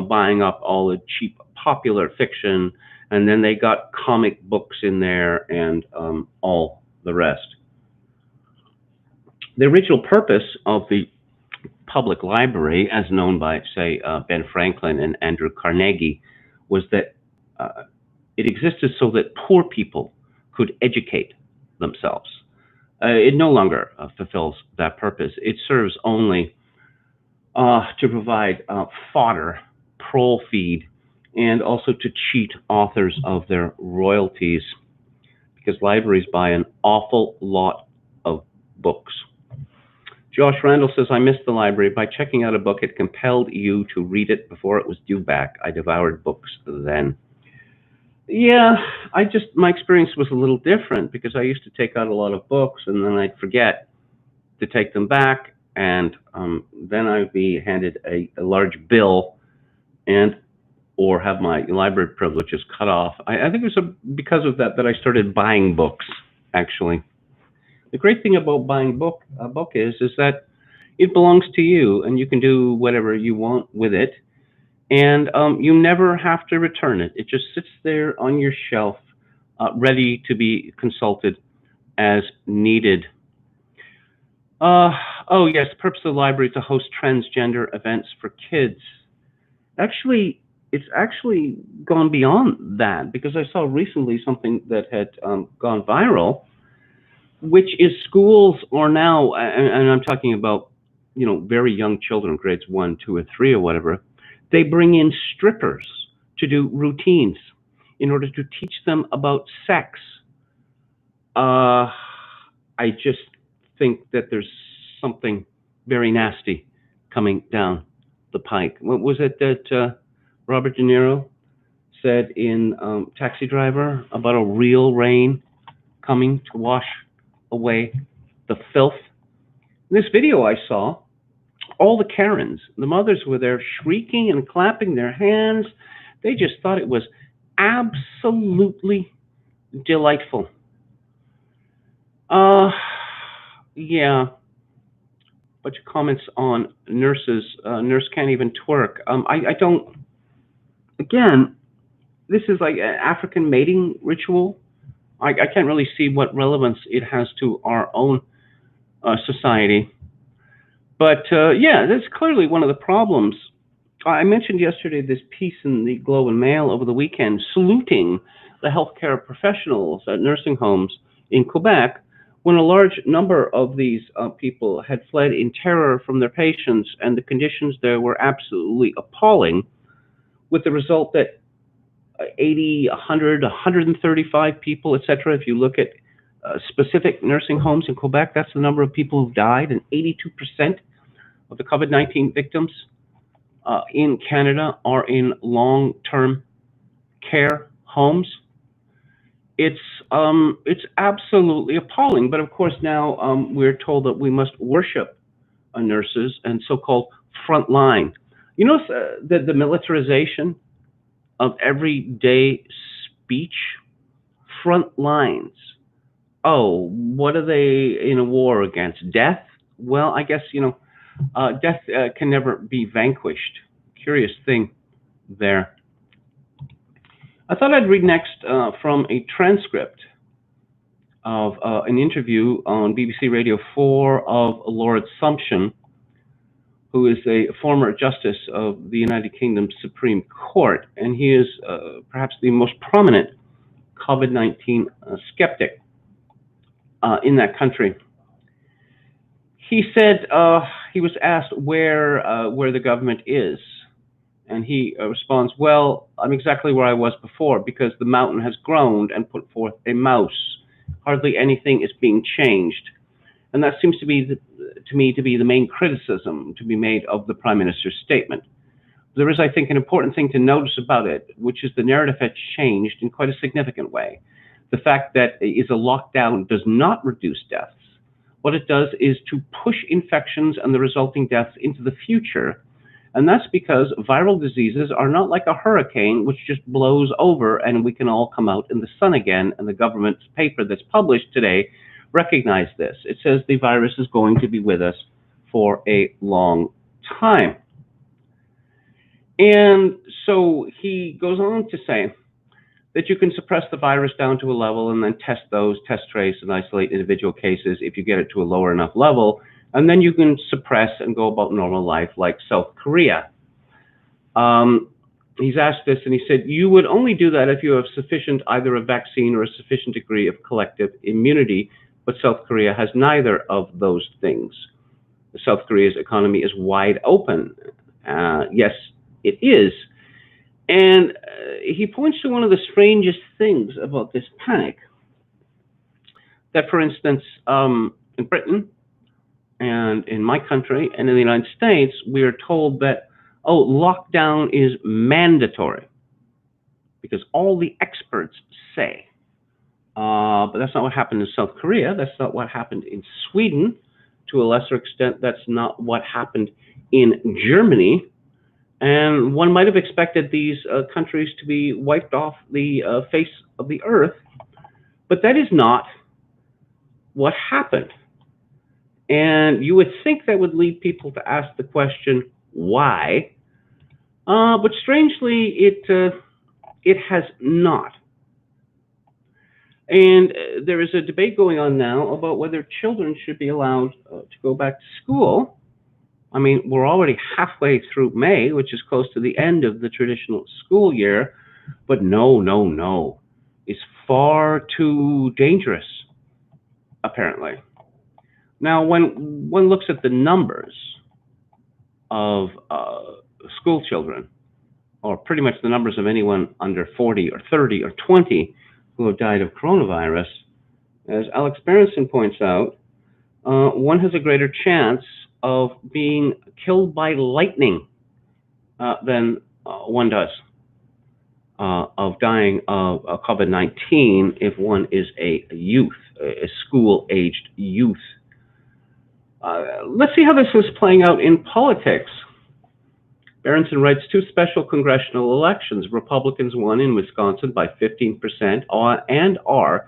buying up all the cheap popular fiction, and then they got comic books in there and all the rest. The original purpose of the public library, as known by, say, Ben Franklin and Andrew Carnegie, was that it existed so that poor people could educate themselves. It no longer fulfills that purpose. It serves only to provide fodder, prole feed, and also to cheat authors of their royalties, because libraries buy an awful lot of books. Josh Randall says, I missed the library. By checking out a book, it compelled you to read it before it was due back. I devoured books then. Yeah, my experience was a little different because I used to take out a lot of books and then I'd forget to take them back, and then I'd be handed a large bill or have my library privileges cut off. I think it was because of that I started buying books, actually. The great thing about buying a book is that it belongs to you and you can do whatever you want with it. And you never have to return it. It just sits there on your shelf, ready to be consulted as needed. Oh, yes, the purpose of the library is to host transgender events for kids. Actually, it's actually gone beyond that, because I saw recently something that had gone viral, which is schools are now, and I'm talking about, very young children, grades 1, 2, or 3, or whatever. They bring in strippers to do routines in order to teach them about sex. I just think that there's something very nasty coming down the pike. What was it that Robert De Niro said in Taxi Driver about a real rain coming to wash away the filth? In this video I saw, all the Karens, the mothers were there shrieking and clapping their hands. They just thought it was absolutely delightful. Yeah. Bunch of comments on nurses. Nurse can't even twerk. I don't. Again, this is like an African mating ritual. I can't really see what relevance it has to our own society. But yeah, that's clearly one of the problems. I mentioned yesterday this piece in the Globe and Mail over the weekend saluting the healthcare professionals at nursing homes in Quebec, when a large number of these people had fled in terror from their patients, and the conditions there were absolutely appalling, with the result that 80, 100, 135 people, etc. If you look at specific nursing homes in Quebec, that's the number of people who've died, and 82% of the COVID-19 victims in Canada are in long-term care homes. It's absolutely appalling. But of course now we're told that we must worship nurses and so-called frontline. You know the militarization of everyday speech? Front lines. Oh, what are they in a war against? Death? Well, I guess, death can never be vanquished. curious thing there. I thought I'd read next from a transcript of an interview on BBC Radio 4 of Lord Sumption, who is a former justice of the United Kingdom Supreme Court, and he is perhaps the most prominent COVID-19 skeptic in that country. He said he was asked where the government is, and he responds, "Well, I'm exactly where I was before, because the mountain has grown and put forth a mouse. Hardly anything is being changed." And that seems to be to me to be the main criticism to be made of the Prime Minister's statement. There is, I think, an important thing to notice about it, which is the narrative has changed in quite a significant way. The fact that a lockdown does not reduce deaths. What it does is to push infections and the resulting deaths into the future. And that's because viral diseases are not like a hurricane, which just blows over and we can all come out in the sun again. And the government's paper that's published today recognized this. It says the virus is going to be with us for a long time. And so he goes on to say that you can suppress the virus down to a level and then test, trace, and isolate individual cases if you get it to a lower enough level, and then you can suppress and go about normal life like South Korea. He's asked this, and he said, you would only do that if you have sufficient, either a vaccine or a sufficient degree of collective immunity, but South Korea has neither of those things. South Korea's economy is wide open. Yes, it is. And he points to one of the strangest things about this panic. That, for instance, in Britain and in my country and in the United States, we are told that, oh, lockdown is mandatory because all the experts say. But that's not what happened in South Korea. That's not what happened in Sweden. To a lesser extent, that's not what happened in Germany. And one might have expected these countries to be wiped off the face of the earth, but that is not what happened. And you would think that would lead people to ask the question, why? But strangely, it has not. And there is a debate going on now about whether children should be allowed to go back to school. I mean, we're already halfway through May, which is close to the end of the traditional school year, but no. It's far too dangerous, apparently. Now, when one looks at the numbers of school children, or pretty much the numbers of anyone under 40 or 30 or 20 who have died of coronavirus, as Alex Berenson points out, one has a greater chance of being killed by lightning than one does of dying of COVID-19 if one is a youth, a school-aged youth. Let's see how this is playing out in politics. Berenson writes, 2 special congressional elections. Republicans won in Wisconsin by 15% and are,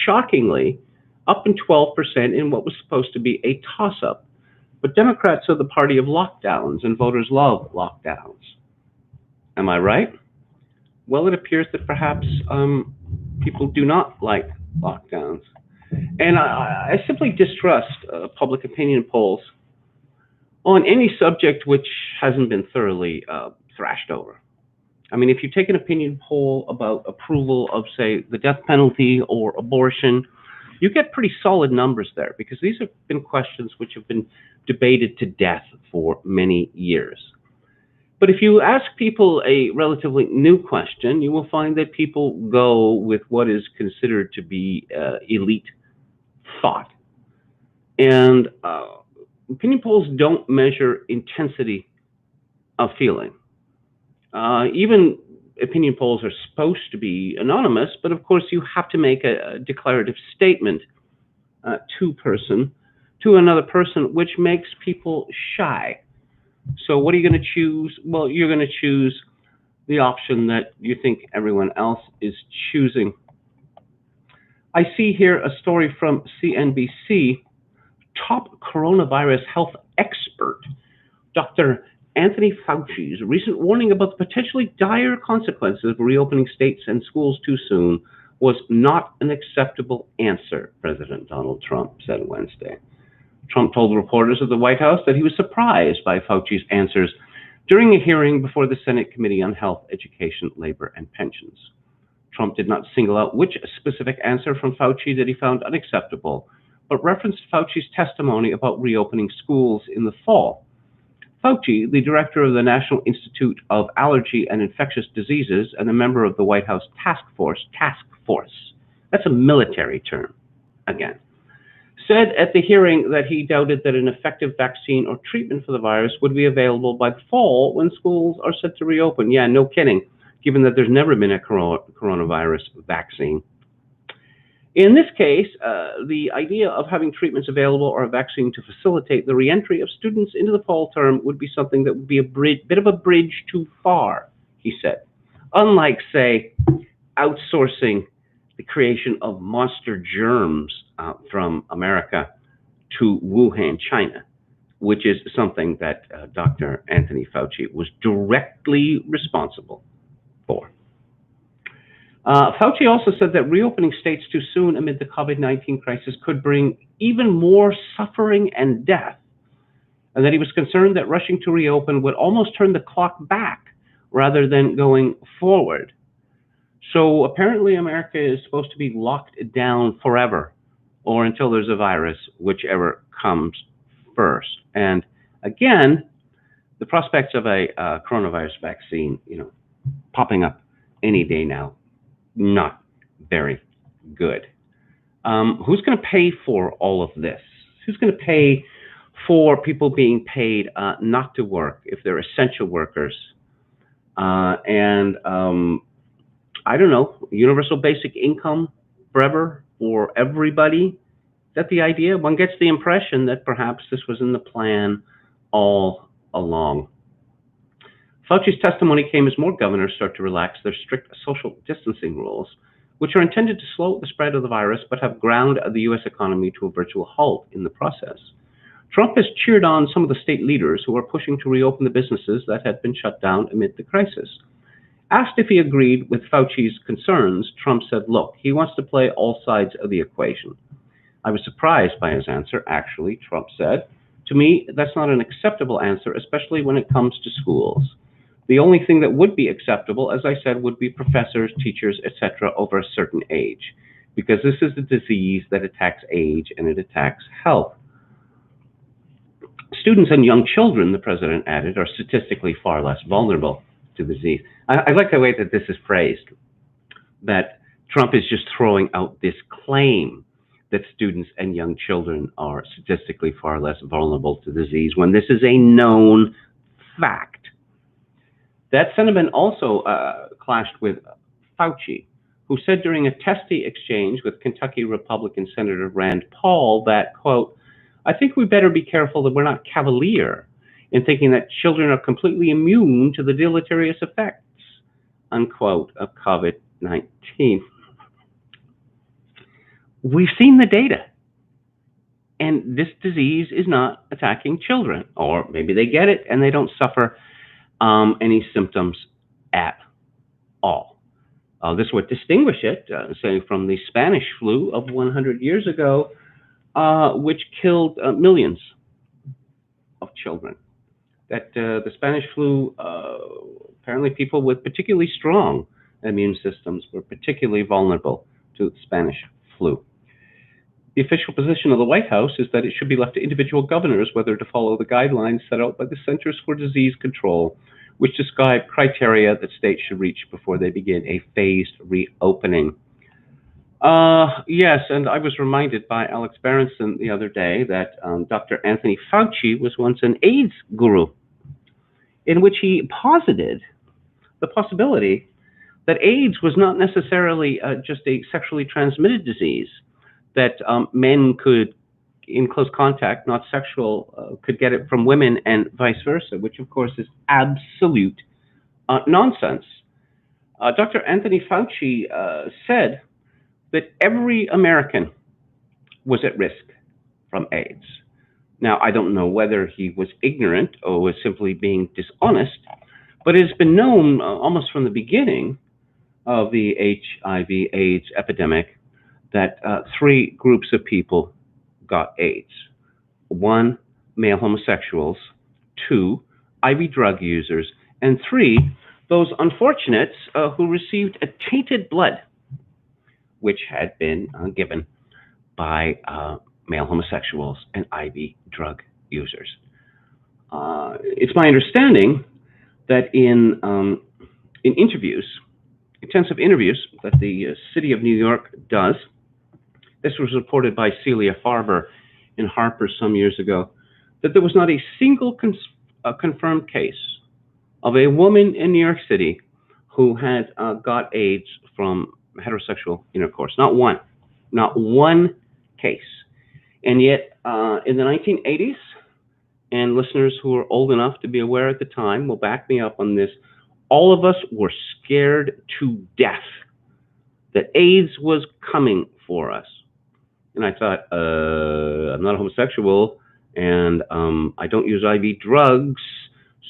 shockingly, up in 12% in what was supposed to be a toss-up. But Democrats are the party of lockdowns, and voters love lockdowns. Am I right? Well, it appears that perhaps people do not like lockdowns. And I simply distrust public opinion polls on any subject which hasn't been thoroughly thrashed over. I mean, if you take an opinion poll about approval of, say, the death penalty or abortion, you get pretty solid numbers there, because these have been questions which have been debated to death for many years. But if you ask people a relatively new question, you will find that people go with what is considered to be elite thought. And opinion polls don't measure intensity of feeling. Even opinion polls are supposed to be anonymous, but of course you have to make a declarative statement to another person, which makes people shy. So what are you going to choose? Well, you're going to choose the option that you think everyone else is choosing. I see here a story from CNBC. Top coronavirus health expert, Dr. Anthony Fauci's recent warning about the potentially dire consequences of reopening states and schools too soon was not an acceptable answer, President Donald Trump said Wednesday. Trump told reporters at the White House that he was surprised by Fauci's answers during a hearing before the Senate Committee on Health, Education, Labor, and Pensions. Trump did not single out which specific answer from Fauci that he found unacceptable, but referenced Fauci's testimony about reopening schools in the fall. Fauci, the director of the National Institute of Allergy and Infectious Diseases and a member of the White House task force, that's a military term, again, said at the hearing that he doubted that an effective vaccine or treatment for the virus would be available by the fall when schools are set to reopen. Yeah, no kidding, given that there's never been a coronavirus vaccine. In this case, the idea of having treatments available or a vaccine to facilitate the reentry of students into the fall term would be something that would be a bit of a bridge too far, he said. Unlike, say, outsourcing the creation of monster germs from America to Wuhan, China, which is something that Dr. Anthony Fauci was directly responsible for. Fauci also said that reopening states too soon amid the COVID-19 crisis could bring even more suffering and death, and that he was concerned that rushing to reopen would almost turn the clock back rather than going forward. So apparently America is supposed to be locked down forever, or until there's a virus, whichever comes first. And again, the prospects of a coronavirus vaccine, popping up any day now, not very good. Who's going to pay for all of this? Who's going to pay for people being paid not to work if they're essential workers? I don't know, universal basic income forever for everybody? Is that the idea? One gets the impression that perhaps this was in the plan all along. Fauci's testimony came as more governors start to relax their strict social distancing rules, which are intended to slow the spread of the virus but have ground the U.S. economy to a virtual halt in the process. Trump has cheered on some of the state leaders who are pushing to reopen the businesses that had been shut down amid the crisis. Asked if he agreed with Fauci's concerns, Trump said, look, he wants to play all sides of the equation. I was surprised by his answer, actually, Trump said. To me, that's not an acceptable answer, especially when it comes to schools. The only thing that would be acceptable, as I said, would be professors, teachers, etc. over a certain age, because this is a disease that attacks age and it attacks health. Students and young children, the president added, are statistically far less vulnerable to the disease. I like the way that this is phrased, that Trump is just throwing out this claim that students and young children are statistically far less vulnerable to disease when this is a known fact. That sentiment also clashed with Fauci, who said during a testy exchange with Kentucky Republican Senator Rand Paul that, quote, I think we better be careful that we're not cavalier in thinking that children are completely immune to the deleterious effects, unquote, of COVID-19. We've seen the data, and this disease is not attacking children, or maybe they get it and they don't suffer any symptoms at all. This would distinguish it, say, from the Spanish flu of 100 years ago, which killed millions of children. That the Spanish flu, apparently people with particularly strong immune systems were particularly vulnerable to the Spanish flu. The official position of the White House is that it should be left to individual governors whether to follow the guidelines set out by the Centers for Disease Control, which describe criteria that states should reach before they begin a phased reopening. Yes, and I was reminded by Alex Berenson the other day that Dr. Anthony Fauci was once an AIDS guru, in which he posited the possibility that AIDS was not necessarily just a sexually transmitted disease, that men could, in close contact, not sexual, could get it from women and vice versa, which of course is absolute nonsense. Dr. Anthony Fauci said that every American was at risk from AIDS. Now, I don't know whether he was ignorant or was simply being dishonest, but it's been known almost from the beginning of the HIV/AIDS epidemic that three groups of people got AIDS. One, male homosexuals. Two, IV drug users. And three, those unfortunates who received a tainted blood, which had been given by male homosexuals and IV drug users. It's my understanding that in interviews, intensive interviews that the city of New York does, this was reported by Celia Farber in Harper some years ago, that there was not a single confirmed case of a woman in New York City who had got AIDS from heterosexual intercourse. Not one. Not one case. And yet, in the 1980s, and listeners who are old enough to be aware at the time will back me up on this, all of us were scared to death that AIDS was coming for us. And I thought, I'm not a homosexual, and I don't use IV drugs,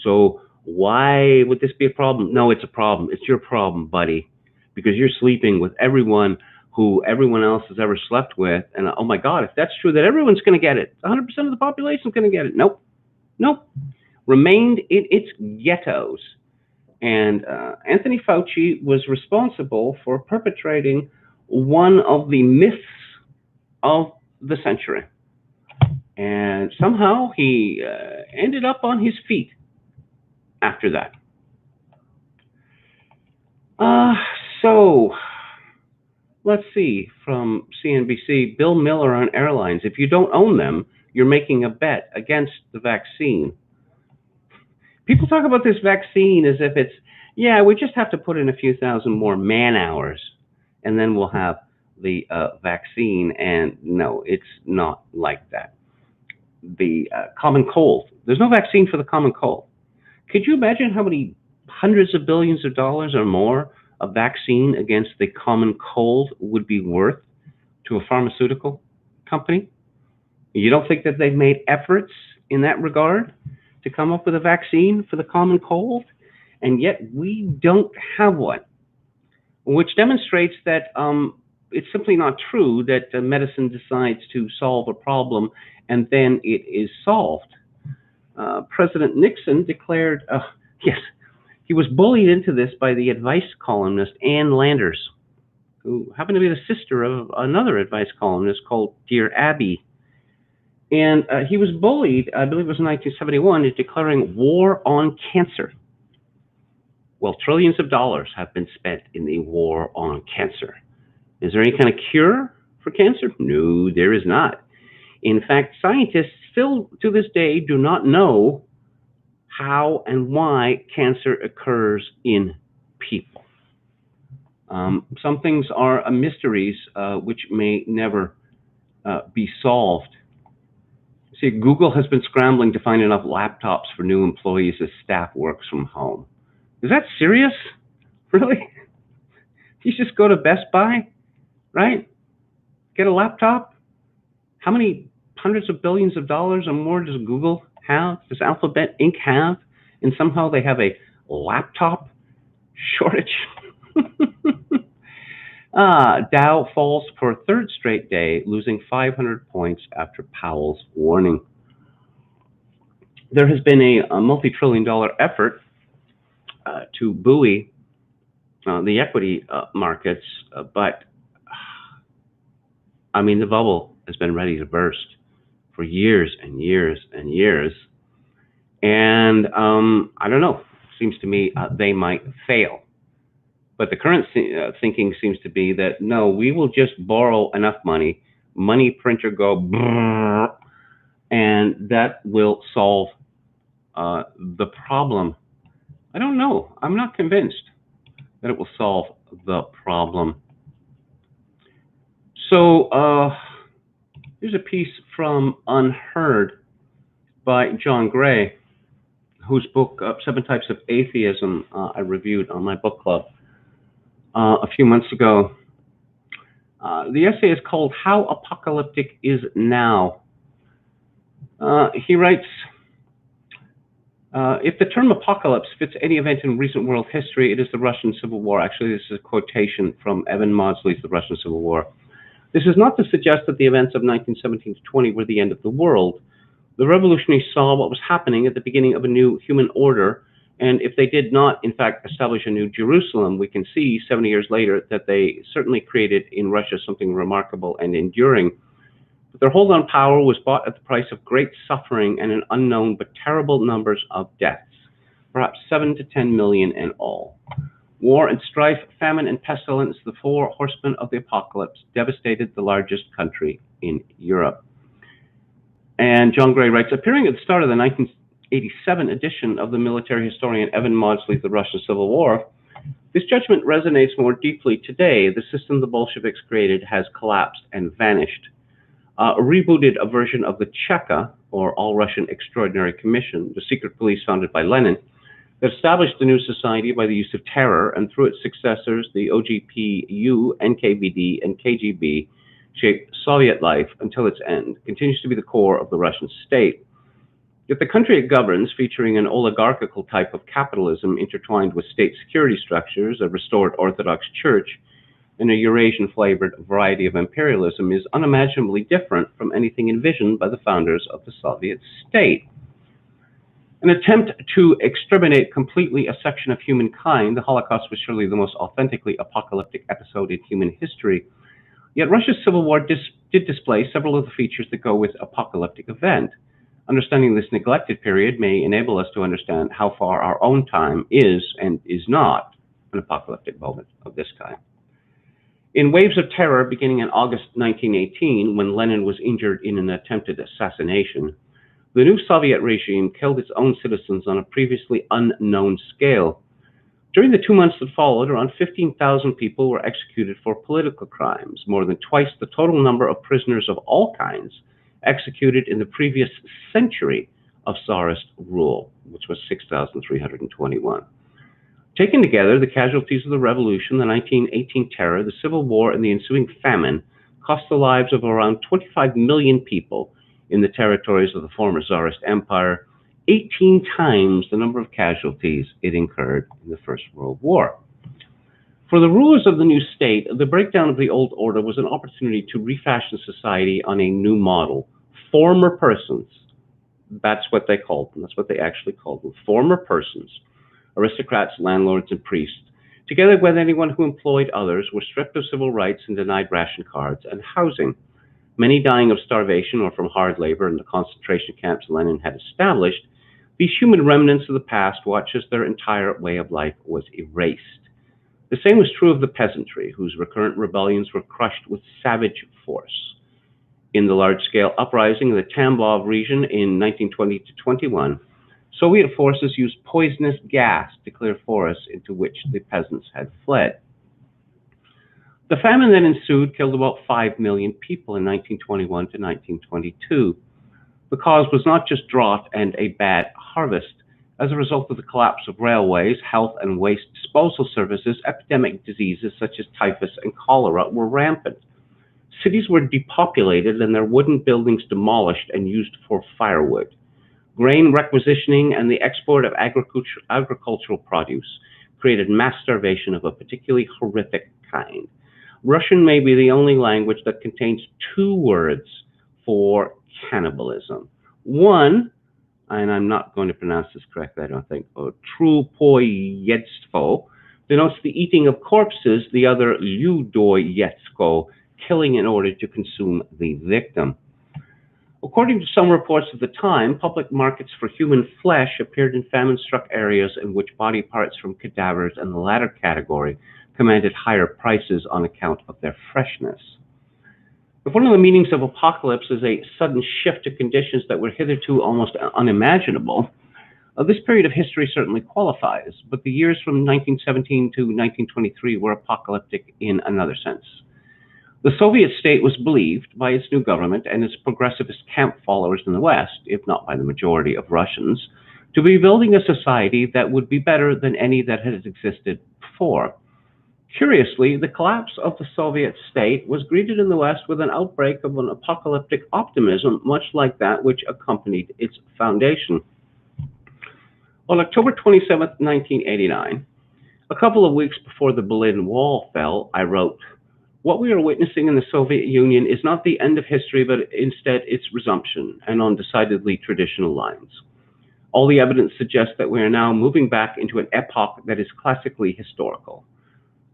so why would this be a problem? No, it's a problem. It's your problem, buddy, because you're sleeping with everyone who everyone else has ever slept with. And oh my God, if that's true, that everyone's going to get it. 100% of the population is going to get it. Nope. Nope. Remained in its ghettos. And Anthony Fauci was responsible for perpetrating one of the myths of the century. And somehow he ended up on his feet after that. So let's see, from CNBC, Bill Miller on airlines. If you don't own them, you're making a bet against the vaccine. People talk about this vaccine as if it's, yeah, we just have to put in a few thousand more man hours and then we'll have the vaccine. And no, it's not like that. The common cold, there's no vaccine for the common cold. Could you imagine how many hundreds of billions of dollars or more a vaccine against the common cold would be worth to a pharmaceutical company? You don't think that they've made efforts in that regard to come up with a vaccine for the common cold? And yet we don't have one, which demonstrates that it's simply not true that medicine decides to solve a problem and then it is solved. President Nixon declared, yes, he was bullied into this by the advice columnist Ann Landers, who happened to be the sister of another advice columnist called Dear Abby. And he was bullied, I believe it was in 1971, into declaring war on cancer. Well, trillions of dollars have been spent in the war on cancer. Is there any kind of cure for cancer? No, there is not. In fact, scientists still to this day do not know how and why cancer occurs in people. Some things are mysteries which may never be solved. See, Google has been scrambling to find enough laptops for new employees as staff works from home. Is that serious? Really? You just go to Best Buy, right? Get a laptop? How many hundreds of billions of dollars or more does Google have? Does Alphabet Inc. have? And somehow they have a laptop shortage? Dow falls for a third straight day, losing 500 points after Powell's warning. There has been a multi-trillion-dollar effort to buoy the equity markets, but I mean, the bubble has been ready to burst for years and years and years. And I don't know, seems to me they might fail. But the current thinking seems to be that, no, we will just borrow enough money, money printer go brrr, and that will solve the problem. I don't know. I'm not convinced that it will solve the problem. So here's a piece from Unheard by John Gray, whose book, 7 Types of Atheism, I reviewed on my book club a few months ago. The essay is called How Apocalyptic Is Now? He writes, if the term apocalypse fits any event in recent world history, it is the Russian Civil War. Actually, this is a quotation from Evan Maudslay's The Russian Civil War. This is not to suggest that the events of 1917 to 20 were the end of the world. The revolutionaries saw what was happening at the beginning of a new human order, and if they did not, in fact, establish a new Jerusalem, we can see 70 years later that they certainly created in Russia something remarkable and enduring. But their hold on power was bought at the price of great suffering and an unknown but terrible numbers of deaths, perhaps 7 to 10 million in all. War and strife, famine and pestilence, the four horsemen of the apocalypse, devastated the largest country in Europe. And John Gray writes, appearing at the start of the 1987 edition of the military historian Evan Maudslay's The Russian Civil War, this judgment resonates more deeply today. The system the Bolsheviks created has collapsed and vanished. Rebooted a version of the Cheka, or All-Russian Extraordinary Commission, the secret police founded by Lenin, that established the new society by the use of terror, and through its successors, the OGPU, NKVD, and KGB, shaped Soviet life until its end, continues to be the core of the Russian state. Yet the country it governs, featuring an oligarchical type of capitalism intertwined with state security structures, a restored Orthodox Church, and a Eurasian-flavored variety of imperialism, is unimaginably different from anything envisioned by the founders of the Soviet state. An attempt to exterminate completely a section of humankind, the Holocaust was surely the most authentically apocalyptic episode in human history. Yet Russia's civil war did display several of the features that go with apocalyptic event. Understanding this neglected period may enable us to understand how far our own time is and is not an apocalyptic moment of this kind. In waves of terror beginning in August 1918, when Lenin was injured in an attempted assassination, the new Soviet regime killed its own citizens on a previously unknown scale. During the 2 months that followed, around 15,000 people were executed for political crimes, more than twice the total number of prisoners of all kinds executed in the previous century of Tsarist rule, which was 6,321. Taken together, the casualties of the revolution, the 1918 terror, the civil war, and the ensuing famine cost the lives of around 25 million people in the territories of the former Tsarist Empire, 18 times the number of casualties it incurred in the First World War. For the rulers of the new state, the breakdown of the old order was an opportunity to refashion society on a new model. Former persons, that's what they called them, that's what they actually called them, former persons, aristocrats, landlords, and priests, together with anyone who employed others, were stripped of civil rights and denied ration cards and housing. Many dying of starvation or from hard labor in the concentration camps Lenin had established, these human remnants of the past watched as their entire way of life was erased. The same was true of the peasantry, whose recurrent rebellions were crushed with savage force. In the large-scale uprising of the Tambov region in 1920 to 21, Soviet forces used poisonous gas to clear forests into which the peasants had fled. The famine that ensued killed about 5 million people in 1921 to 1922. The cause was not just drought and a bad harvest. As a result of the collapse of railways, health and waste disposal services, epidemic diseases such as typhus and cholera were rampant. Cities were depopulated and their wooden buildings demolished and used for firewood. Grain requisitioning and the export of agricultural produce created mass starvation of a particularly horrific kind. Russian may be the only language that contains 2 words for cannibalism. One, and I'm not going to pronounce this correctly, I don't think, trupoyedstvo, denotes the eating of corpses, the other ludoyetsko, killing in order to consume the victim. According to some reports of the time, public markets for human flesh appeared in famine-struck areas in which body parts from cadavers in the latter category commanded higher prices on account of their freshness. If one of the meanings of apocalypse is a sudden shift to conditions that were hitherto almost unimaginable, this period of history certainly qualifies, but the years from 1917 to 1923 were apocalyptic in another sense. The Soviet state was believed by its new government and its progressivist camp followers in the West, if not by the majority of Russians, to be building a society that would be better than any that had existed before. Curiously, the collapse of the Soviet state was greeted in the West with an outbreak of an apocalyptic optimism, much like that which accompanied its foundation. On October 27, 1989, a couple of weeks before the Berlin Wall fell, I wrote, "What we are witnessing in the Soviet Union is not the end of history, but instead its resumption, and on decidedly traditional lines. All the evidence suggests that we are now moving back into an epoch that is classically historical.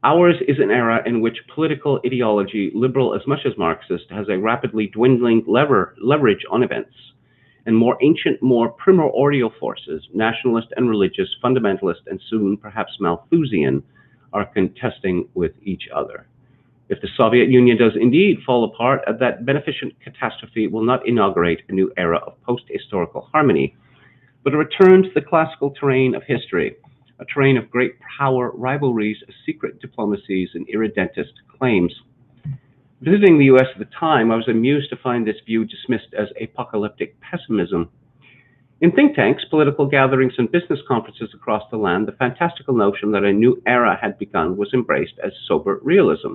Ours is an era in which political ideology, liberal as much as Marxist, has a rapidly dwindling leverage on events, and more ancient, more primordial forces, nationalist and religious, fundamentalist, and soon perhaps Malthusian, are contesting with each other. If the Soviet Union does indeed fall apart, that beneficent catastrophe will not inaugurate a new era of post-historical harmony, but a return to the classical terrain of history, a terrain of great power, rivalries, secret diplomacies, and irredentist claims." Visiting the US at the time, I was amused to find this view dismissed as apocalyptic pessimism. In think tanks, political gatherings, and business conferences across the land, the fantastical notion that a new era had begun was embraced as sober realism.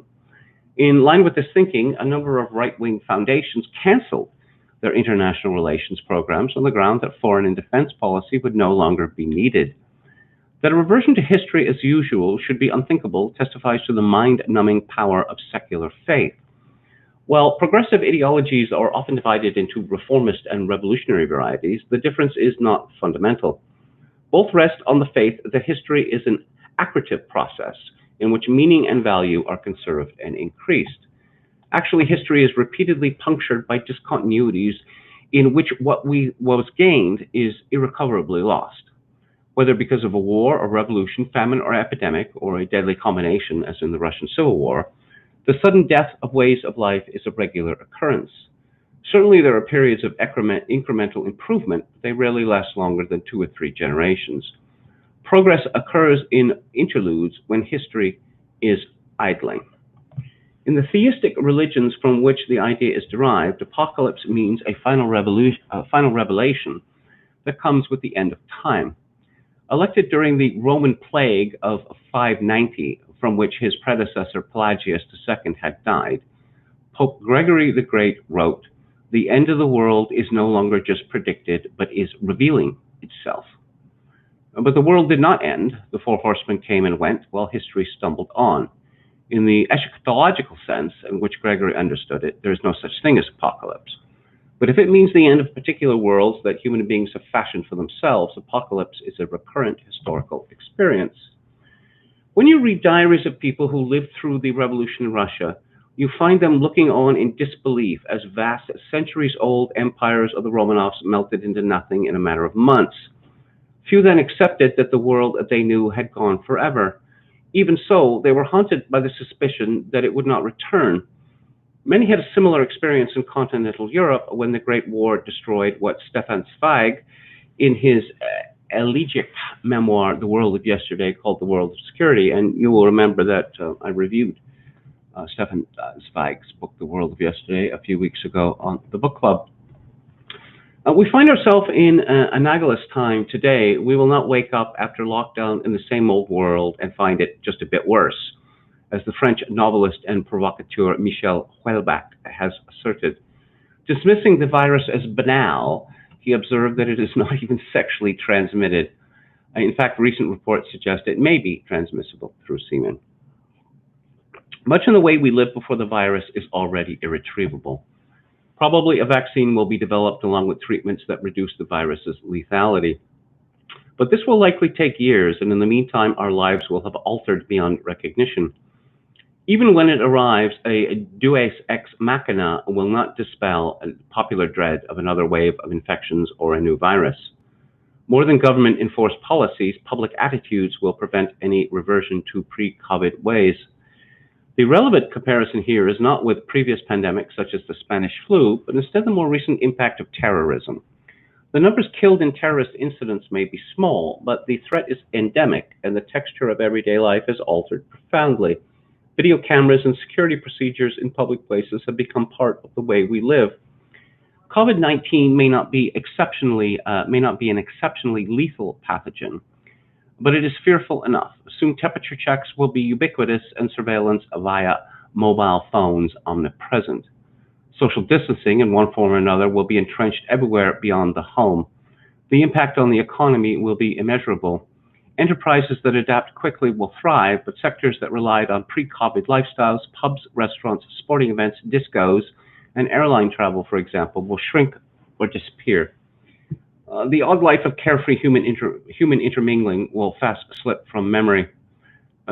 In line with this thinking, a number of right-wing foundations canceled their international relations programs on the ground that foreign and defense policy would no longer be needed. That a reversion to history as usual should be unthinkable testifies to the mind-numbing power of secular faith. While progressive ideologies are often divided into reformist and revolutionary varieties, the difference is not fundamental. Both rest on the faith that history is an accretive process in which meaning and value are conserved and increased. Actually, history is repeatedly punctured by discontinuities in which what was gained is irrecoverably lost. Whether because of a war or revolution, famine or epidemic, or a deadly combination as in the Russian Civil War, the sudden death of ways of life is a regular occurrence. Certainly there are periods of incremental improvement, but they rarely last longer than 2 or 3 generations. Progress occurs in interludes when history is idling. In the theistic religions from which the idea is derived, apocalypse means a final revelation that comes with the end of time. Elected during the Roman plague of 590, from which his predecessor Pelagius II had died, Pope Gregory the Great wrote, "The end of the world is no longer just predicted, but is revealing itself." But the world did not end. The 4 horsemen came and went, while history stumbled on. In the eschatological sense in which Gregory understood it, there is no such thing as apocalypse. But if it means the end of particular worlds that human beings have fashioned for themselves, apocalypse is a recurrent historical experience. When you read diaries of people who lived through the revolution in Russia, you find them looking on in disbelief as vast, centuries-old empires of the Romanovs melted into nothing in a matter of months. Few then accepted that the world that they knew had gone forever. Even so, they were haunted by the suspicion that it would not return. Many had a similar experience in continental Europe when the Great War destroyed what Stefan Zweig, in his elegiac memoir, The World of Yesterday, called The World of Security. And you will remember that I reviewed Stefan Zweig's book, The World of Yesterday, a few weeks ago on the book club. We find ourselves in analogous time today. We will not wake up after lockdown in the same old world and find it just a bit worse, as the French novelist and provocateur Michel Houellebecq has asserted. Dismissing the virus as banal, he observed that it is not even sexually transmitted. In fact, recent reports suggest it may be transmissible through semen. Much in the way we lived before the virus is already irretrievable. Probably a vaccine will be developed along with treatments that reduce the virus's lethality. But this will likely take years, and in the meantime, our lives will have altered beyond recognition. Even when it arrives, a deus ex machina will not dispel a popular dread of another wave of infections or a new virus. More than government-enforced policies, public attitudes will prevent any reversion to pre-COVID ways. The relevant comparison here is not with previous pandemics such as the Spanish flu, but instead the more recent impact of terrorism. The numbers killed in terrorist incidents may be small, but the threat is endemic, and the texture of everyday life is altered profoundly. Video cameras and security procedures in public places have become part of the way we live. COVID-19 may not be an exceptionally lethal pathogen, but it is fearful enough. Soon temperature checks will be ubiquitous and surveillance via mobile phones omnipresent. Social distancing in one form or another will be entrenched everywhere beyond the home. The impact on the economy will be immeasurable. Enterprises that adapt quickly will thrive, but sectors that relied on pre-COVID lifestyles, pubs, restaurants, sporting events, discos, and airline travel, for example, will shrink or disappear. The odd life of carefree human intermingling will fast slip from memory.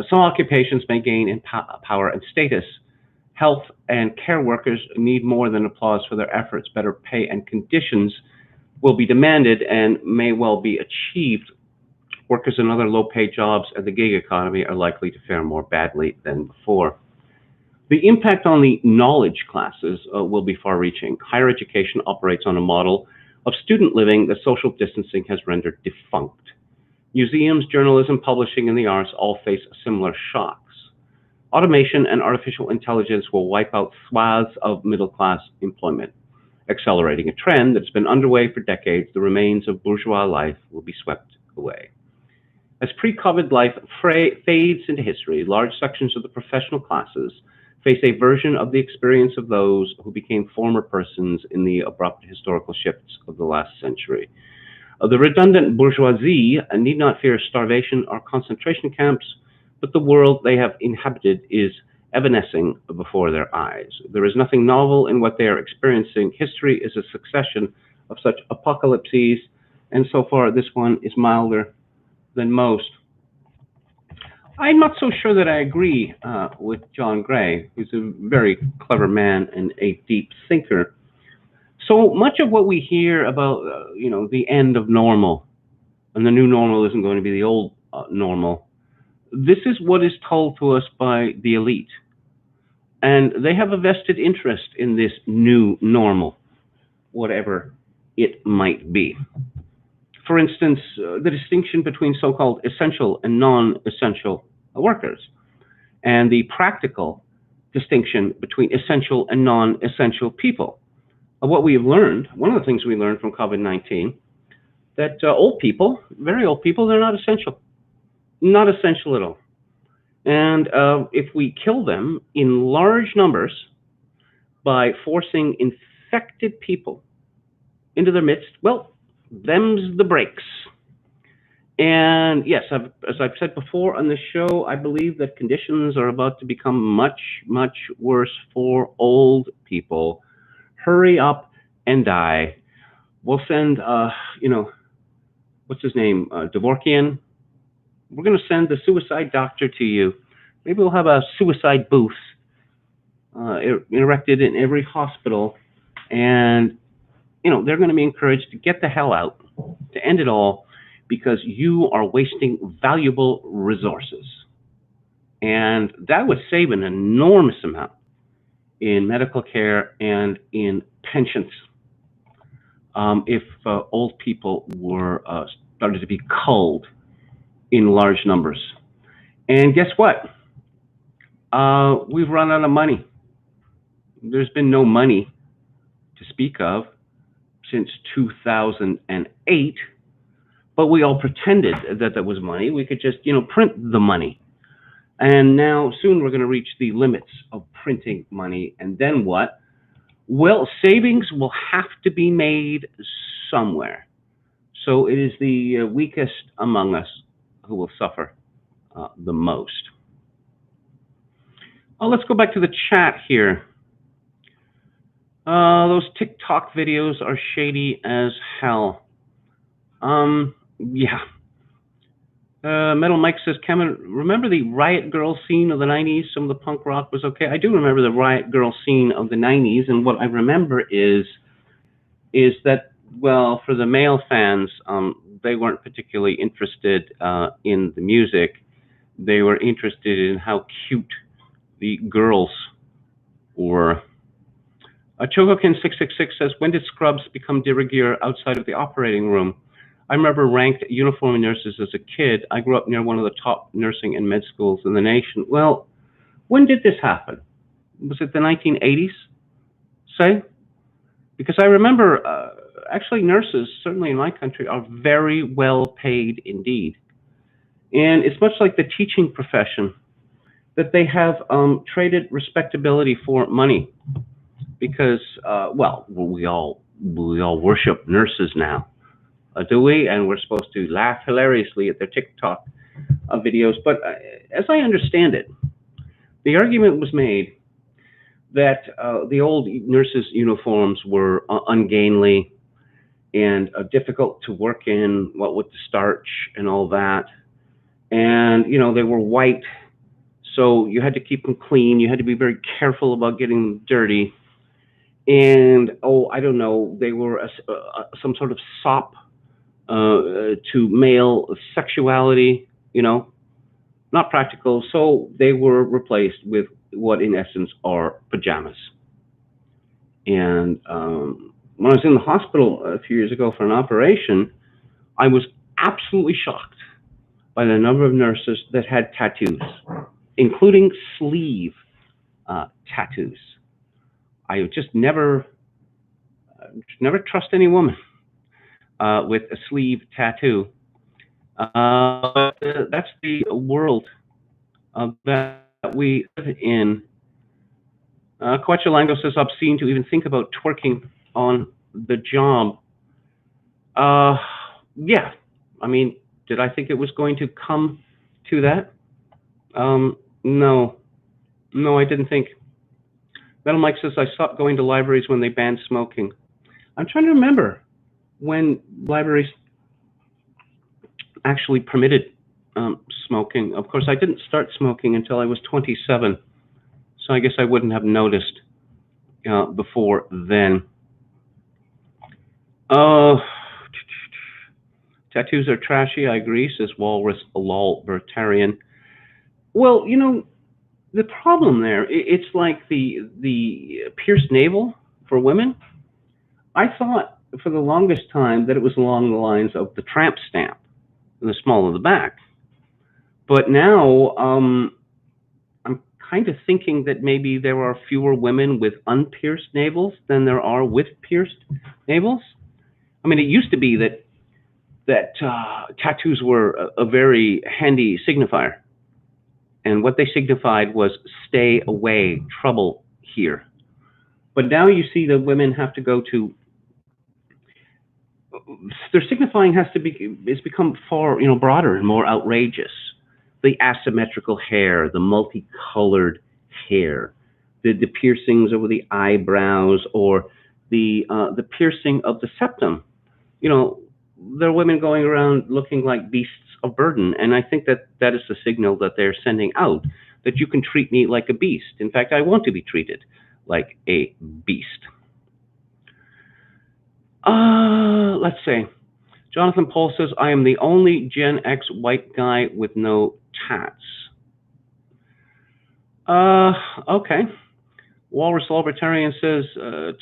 Some occupations may gain in power and status. Health and care workers need more than applause for their efforts. Better pay and conditions will be demanded and may well be achieved. Workers in other low-paid jobs and the gig economy are likely to fare more badly than before. The impact on the knowledge classes will be far-reaching. Higher education operates on a model of student living that social distancing has rendered defunct. Museums, journalism, publishing, and the arts all face similar shocks. Automation and artificial intelligence will wipe out swaths of middle-class employment. Accelerating a trend that's been underway for decades, the remains of bourgeois life will be swept away. As pre-COVID life fades into history, large sections of the professional classes face a version of the experience of those who became former persons in the abrupt historical shifts of the last century. The redundant bourgeoisie need not fear starvation or concentration camps, but the world they have inhabited is evanescing before their eyes. There is nothing novel in what they are experiencing. History is a succession of such apocalypses, and so far this one is milder than most. I'm not so sure that I agree with John Gray, who's a very clever man and a deep thinker. So much of what we hear about, the end of normal, and the new normal isn't going to be the old normal, this is what is told to us by the elite. And they have a vested interest in this new normal, whatever it might be. For instance, the distinction between so-called essential and non-essential workers, and the practical distinction between essential and non-essential people. What we have learned, one of the things we learned from COVID-19, that old people, very old people, they're not essential. Not essential at all. And if we kill them in large numbers by forcing infected people into their midst, well, them's the breaks. And yes, as I've said before on the show, I believe that conditions are about to become much, much worse for old people. Hurry up and die. We'll send, what's his name, Dvorkian. We're going to send the suicide doctor to you. Maybe we'll have a suicide booth erected in every hospital, and they're going to be encouraged to get the hell out, to end it all, because you are wasting valuable resources. And that would save an enormous amount in medical care and in pensions if old people were started to be culled in large numbers. And guess what? We've run out of money. There's been no money to speak of since 2008, but we all pretended that there was money. We could just, print the money. And now soon we're going to reach the limits of printing money. And then what? Well, savings will have to be made somewhere. So it is the weakest among us who will suffer the most. Let's go back to the chat here. Those TikTok videos are shady as hell. Yeah. Metal Mike says, Kevin, remember the Riot Girl scene of the 90s? Some of the punk rock was okay. I do remember the Riot Girl scene of the 90s, and what I remember is that, well, for the male fans, they weren't particularly interested in the music. They were interested in how cute the girls were. Chogokin666 says, when did scrubs become de rigueur outside of the operating room? I remember ranked uniform nurses as a kid. I grew up near one of the top nursing and med schools in the nation. Well, when did this happen? Was it the 1980s, say? Because I remember, actually nurses, certainly in my country, are very well paid indeed. And it's much like the teaching profession, that they have traded respectability for money because, well, we all worship nurses now, do we? And we're supposed to laugh hilariously at their TikTok videos. But as I understand it, the argument was made that the old nurses' uniforms were ungainly and difficult to work in, what with the starch and all that. And, they were white, so you had to keep them clean. You had to be very careful about getting them dirty. And, oh, I don't know, they were some sort of sop to male sexuality, not practical. So they were replaced with what, in essence, are pajamas. And when I was in the hospital a few years ago for an operation, I was absolutely shocked by the number of nurses that had tattoos, including sleeve tattoos. I would just never trust any woman with a sleeve tattoo. But that's the world that we live in. Quetzalcoatl says, obscene to even think about twerking on the job. Yeah, I mean, did I think it was going to come to that? No, no, I didn't think. Metal Mike says, I stopped going to libraries when they banned smoking. I'm trying to remember when libraries actually permitted smoking. Of course, I didn't start smoking until I was 27, so I guess I wouldn't have noticed before then. Tattoos are trashy, I agree, says Walrus Lol Bertarian. Well, the problem there, it's like the pierced navel for women. I thought for the longest time that it was along the lines of the tramp stamp, the small of the back. But now I'm kind of thinking that maybe there are fewer women with unpierced navels than there are with pierced navels. I mean, it used to be that tattoos were a very handy signifier. And what they signified was stay away, trouble here. But now you see that women have to go to, their signifying has become far, broader and more outrageous. The asymmetrical hair, the multicolored hair, the piercings over the eyebrows, or the piercing of the septum. There are women going around looking like beasts of burden, and I think that is the signal that they're sending out, that you can treat me like a beast. In fact, I want to be treated like a beast. Let's see. Jonathan Paul says, I am the only Gen X white guy with no tats. Okay. Walrus Libertarian says,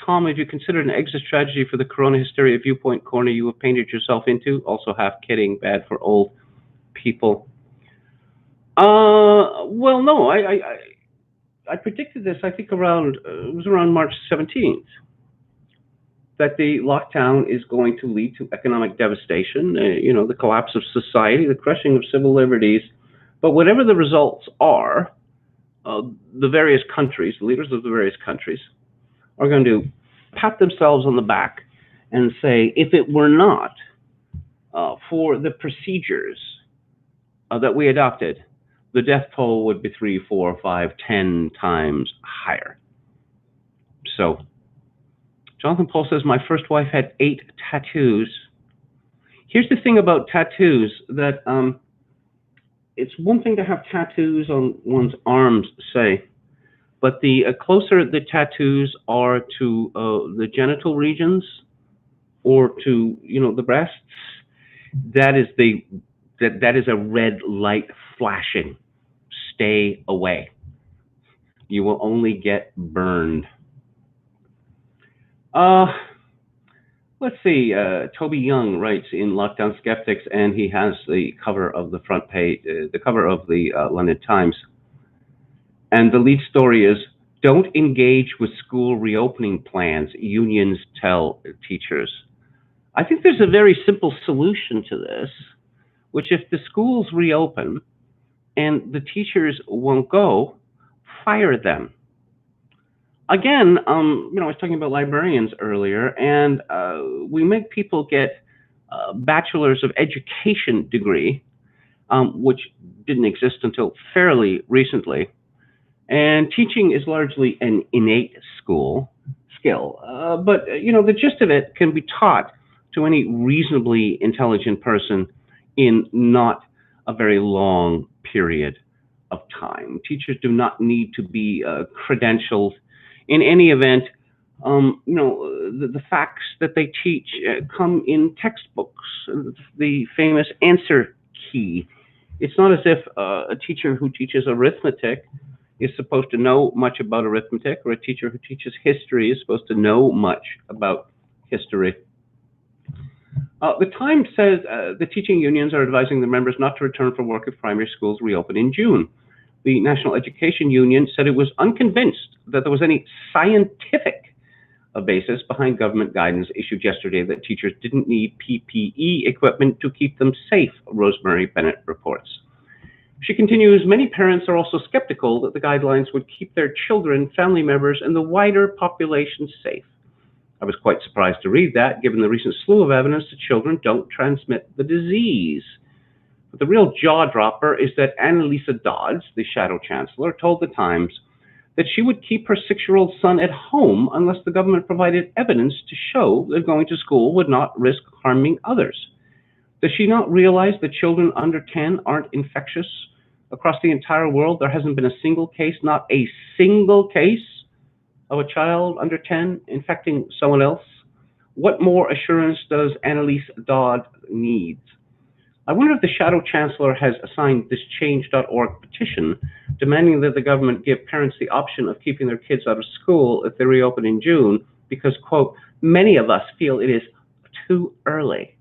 Tom, have you considered an exit strategy for the Corona hysteria viewpoint corner you have painted yourself into? Also half kidding, bad for old people. Well, no, I predicted this, I think it was around March 17th, that the lockdown is going to lead to economic devastation, the collapse of society, the crushing of civil liberties. But whatever the results are, the various countries, the leaders of the various countries, are going to pat themselves on the back and say, if it were not for the procedures that we adopted, the death toll would be 3, 4, 5, 10 times higher. So, Jonathan Paul says, my first wife had 8 tattoos. Here's the thing about tattoos, that it's one thing to have tattoos on one's arms, say, but the closer the tattoos are to the genital regions or to the breasts, that is a red light flashing. Stay away. You will only get burned. Let's see. Toby Young writes in Lockdown Skeptics, and he has the cover of the front page, the cover of the London Times. And the lead story is, don't engage with school reopening plans, unions tell teachers. I think there's a very simple solution to this. which if the schools reopen and the teachers won't go, fire them. Again, I was talking about librarians earlier, and we make people get a bachelor's of education degree, which didn't exist until fairly recently. And teaching is largely an innate skill, but the gist of it can be taught to any reasonably intelligent person in not a very long period of time. Teachers do not need to be credentialed. In any event, the facts that they teach come in textbooks, the famous answer key. It's not as if a teacher who teaches arithmetic is supposed to know much about arithmetic, or a teacher who teaches history is supposed to know much about history. The Times says the teaching unions are advising their members not to return for work if primary schools reopen in June. The National Education Union said it was unconvinced that there was any scientific basis behind government guidance issued yesterday that teachers didn't need PPE equipment to keep them safe, Rosemary Bennett reports. She continues, many parents are also skeptical that the guidelines would keep their children, family members, and the wider population safe. I was quite surprised to read that, given the recent slew of evidence that children don't transmit the disease. But the real jaw-dropper is that Annalisa Dodds, the Shadow Chancellor, told the Times that she would keep her 6-year-old son at home unless the government provided evidence to show that going to school would not risk harming others. Does she not realize that children under 10 aren't infectious? Across the entire world, there hasn't been a single case, not a single case, of a child under 10 infecting someone else? What more assurance does Annalise Dodd need? I wonder if the Shadow Chancellor has signed this Change.org petition demanding that the government give parents the option of keeping their kids out of school if they reopen in June because, quote, many of us feel it is too early.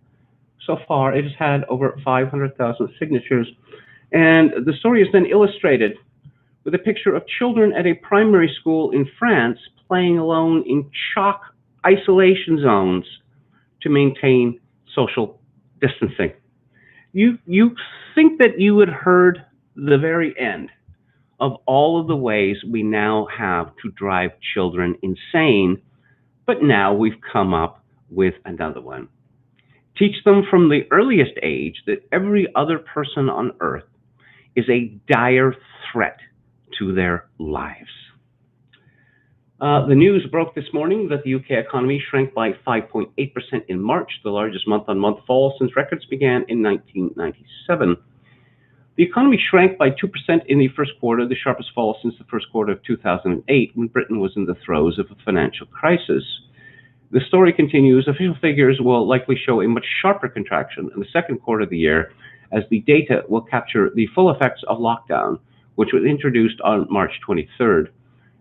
So far, it has had over 500,000 signatures. And the story is then illustrated with a picture of children at a primary school in France playing alone in chalk isolation zones to maintain social distancing. You think that you had heard the very end of all of the ways we now have to drive children insane, but now we've come up with another one. Teach them from the earliest age that every other person on earth is a dire threat to their lives. The news broke this morning that the UK economy shrank by 5.8% in March, the largest month-on-month fall since records began in 1997. The economy shrank by 2% in the first quarter, the sharpest fall since the first quarter of 2008, when Britain was in the throes of a financial crisis. The story continues. Official figures will likely show a much sharper contraction in the second quarter of the year, as the data will capture the full effects of lockdown, which was introduced on March 23rd.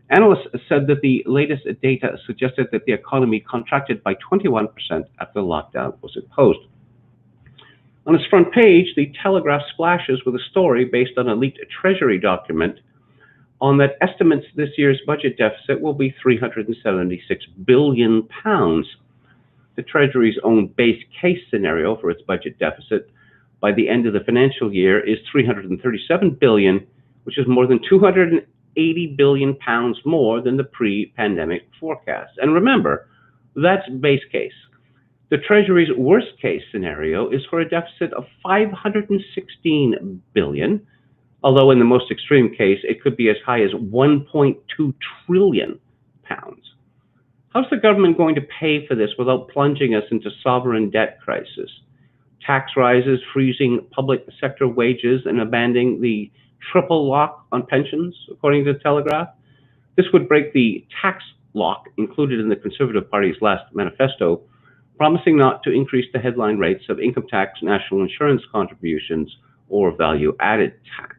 Analysts said that the latest data suggested that the economy contracted by 21% after the lockdown was imposed. On its front page, the Telegraph splashes with a story based on a leaked Treasury document on that estimates this year's budget deficit will be £376 billion. The Treasury's own base case scenario for its budget deficit by the end of the financial year is £337 billion, which is more than £280 billion more than the pre-pandemic forecast. And remember, that's base case. The Treasury's worst case scenario is for a deficit of $516 billion, although in the most extreme case, it could be as high as £1.2 trillion. How's the government going to pay for this without plunging us into sovereign debt crisis? Tax rises, freezing public sector wages, and abandoning the triple lock on pensions, according to the Telegraph? This would break the tax lock included in the Conservative Party's last manifesto, promising not to increase the headline rates of income tax, national insurance contributions, or value-added tax.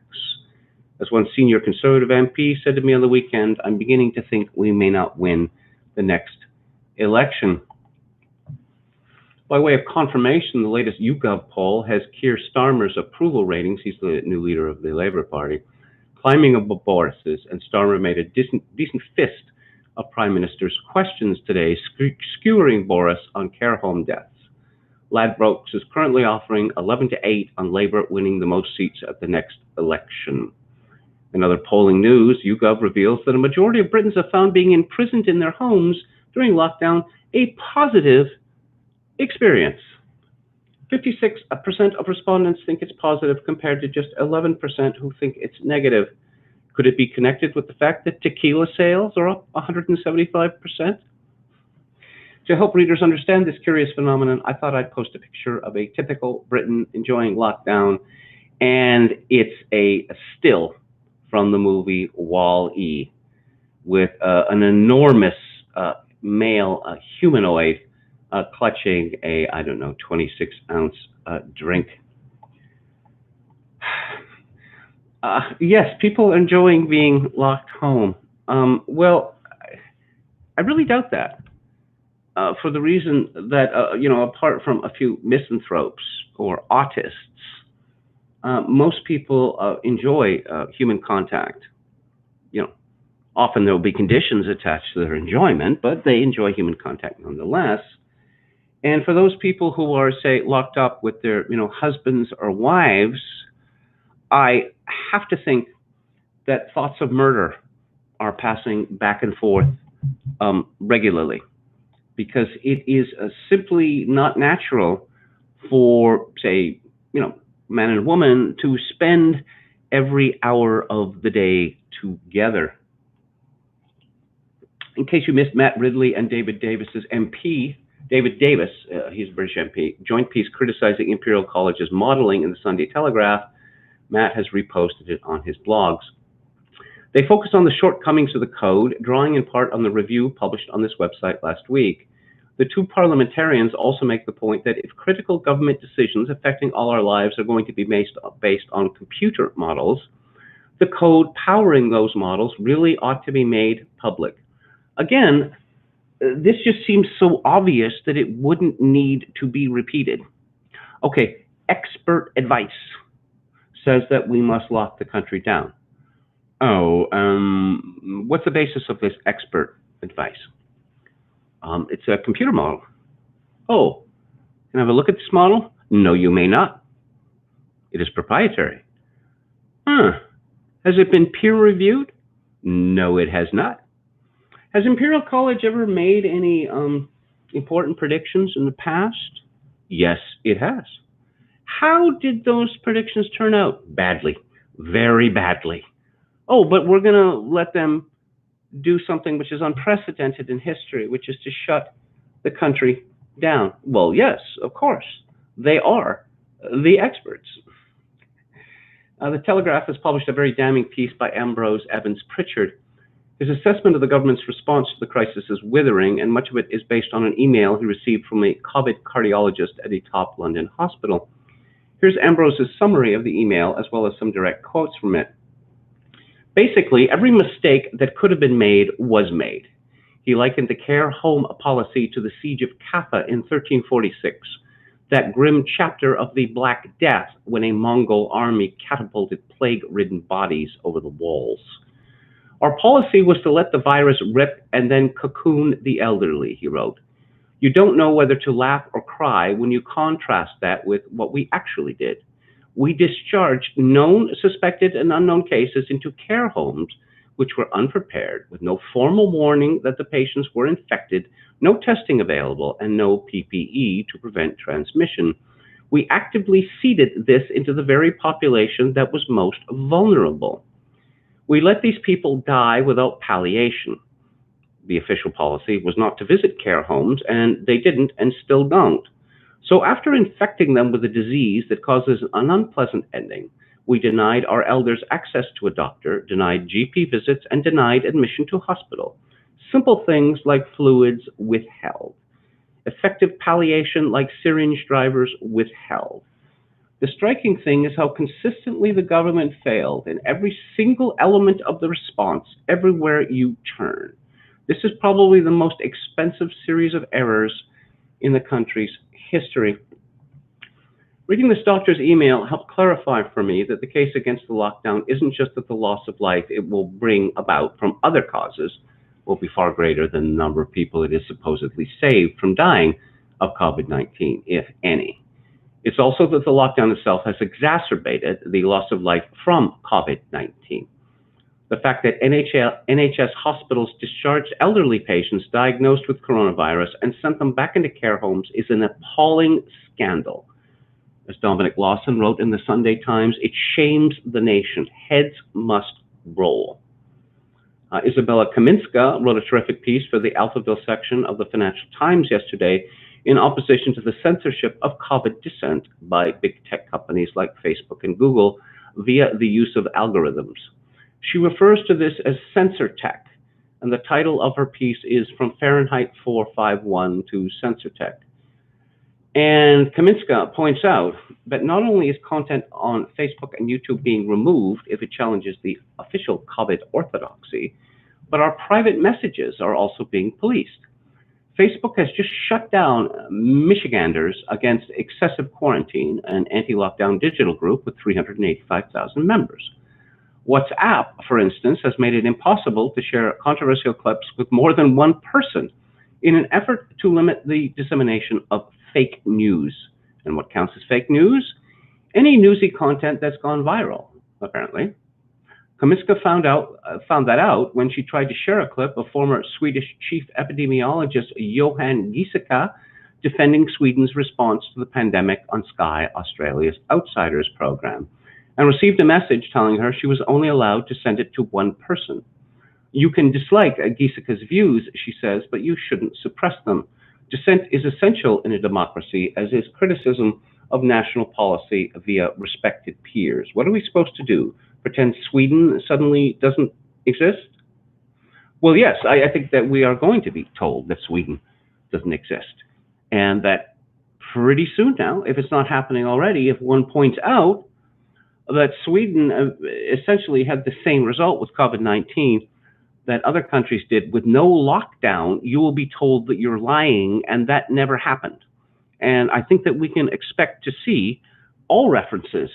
As one senior Conservative MP said to me on the weekend, I'm beginning to think we may not win the next election. By way of confirmation, the latest YouGov poll has Keir Starmer's approval ratings, he's the new leader of the Labour Party, climbing above Boris's, and Starmer made a decent fist of Prime Minister's questions today, skewering Boris on care home deaths. Ladbrokes is currently offering 11 to 8 on Labour winning the most seats at the next election. In other polling news, YouGov reveals that a majority of Britons have found being imprisoned in their homes during lockdown a positive experience. 56% of respondents think it's positive compared to just 11% who think it's negative. Could it be connected with the fact that tequila sales are up 175%? To help readers understand this curious phenomenon, I thought I'd post a picture of a typical Briton enjoying lockdown, and it's a still from the movie Wall-E with an enormous male humanoid clutching a, I don't know, 26-ounce drink. Yes, people enjoying being locked home. Well, I really doubt that. For the reason that, apart from a few misanthropes or autists, most people enjoy human contact. Often there will be conditions attached to their enjoyment, but they enjoy human contact nonetheless. And for those people who are, say, locked up with their, husbands or wives, I have to think that thoughts of murder are passing back and forth regularly, because it is simply not natural for, say, man and woman to spend every hour of the day together. In case you missed, Matt Ridley and David Davis's MP, David Davis, he's a British MP, joint piece criticizing Imperial College's modeling in the Sunday Telegraph. Matt has reposted it on his blogs. They focus on the shortcomings of the code, drawing in part on the review published on this website last week. The two parliamentarians also make the point that if critical government decisions affecting all our lives are going to be based on computer models, the code powering those models really ought to be made public. Again, this just seems so obvious that it wouldn't need to be repeated. Okay, expert advice says that we must lock the country down. What's the basis of this expert advice? It's a computer model. Oh, can I have a look at this model? No, you may not. It is proprietary. Has it been peer reviewed? No, it has not. Has Imperial College ever made any important predictions in the past? Yes, it has. How did those predictions turn out? Badly, very badly. Oh, but we're going to let them do something which is unprecedented in history, which is to shut the country down. Well, yes, of course. They are the experts. The Telegraph has published a very damning piece by Ambrose Evans Pritchard. His assessment of the government's response to the crisis is withering, and much of it is based on an email he received from a COVID cardiologist at a top London hospital. Here's Ambrose's summary of the email, as well as some direct quotes from it. Basically, every mistake that could have been made was made. He likened the care home policy to the siege of Kaffa in 1346, that grim chapter of the Black Death when a Mongol army catapulted plague-ridden bodies over the walls. Our policy was to let the virus rip and then cocoon the elderly, he wrote. You don't know whether to laugh or cry when you contrast that with what we actually did. We discharged known, suspected, and unknown cases into care homes which were unprepared, with no formal warning that the patients were infected, no testing available, and no PPE to prevent transmission. We actively seeded this into the very population that was most vulnerable. We let these people die without palliation. The official policy was not to visit care homes, and they didn't and still don't. So after infecting them with a disease that causes an unpleasant ending, we denied our elders access to a doctor, denied GP visits, and denied admission to hospital. Simple things like fluids withheld. Effective palliation like syringe drivers withheld. The striking thing is how consistently the government failed in every single element of the response everywhere you turn. This is probably the most expensive series of errors in the country's history. Reading this doctor's email helped clarify for me that the case against the lockdown isn't just that the loss of life it will bring about from other causes will be far greater than the number of people it is supposedly saved from dying. of COVID-19, if any. It's also that the lockdown itself has exacerbated the loss of life from COVID-19. The fact that NHS hospitals discharged elderly patients diagnosed with coronavirus and sent them back into care homes is an appalling scandal. As Dominic Lawson wrote in the Sunday Times, it shames the nation. Heads must roll. Isabella Kaminska wrote a terrific piece for the Alphaville section of the Financial Times yesterday in opposition to the censorship of COVID dissent by big tech companies like Facebook and Google via the use of algorithms. She refers to this as censor tech, and the title of her piece is From Fahrenheit 451 to Censor Tech. And Kaminska points out that not only is content on Facebook and YouTube being removed if it challenges the official COVID orthodoxy, but our private messages are also being policed. Facebook has just shut down Michiganders Against Excessive Quarantine, an anti-lockdown digital group with 385,000 members. WhatsApp, for instance, has made it impossible to share controversial clips with more than one person in an effort to limit the dissemination of fake news. And what counts as fake news? Any newsy content that's gone viral, apparently. Kaminska found that out when she tried to share a clip of former Swedish chief epidemiologist Johan Giesecke defending Sweden's response to the pandemic on Sky Australia's Outsiders program, and received a message telling her she was only allowed to send it to one person. You can dislike Giesecke's views, she says, but you shouldn't suppress them. Dissent is essential in a democracy, as is criticism of national policy via respected peers. What are we supposed to do? Pretend Sweden suddenly doesn't exist? Well, yes, I think that we are going to be told that Sweden doesn't exist. And that pretty soon now, if it's not happening already, if one points out that Sweden essentially had the same result with COVID-19 that other countries did with no lockdown, you will be told that you're lying, and that never happened. And I think that we can expect to see all references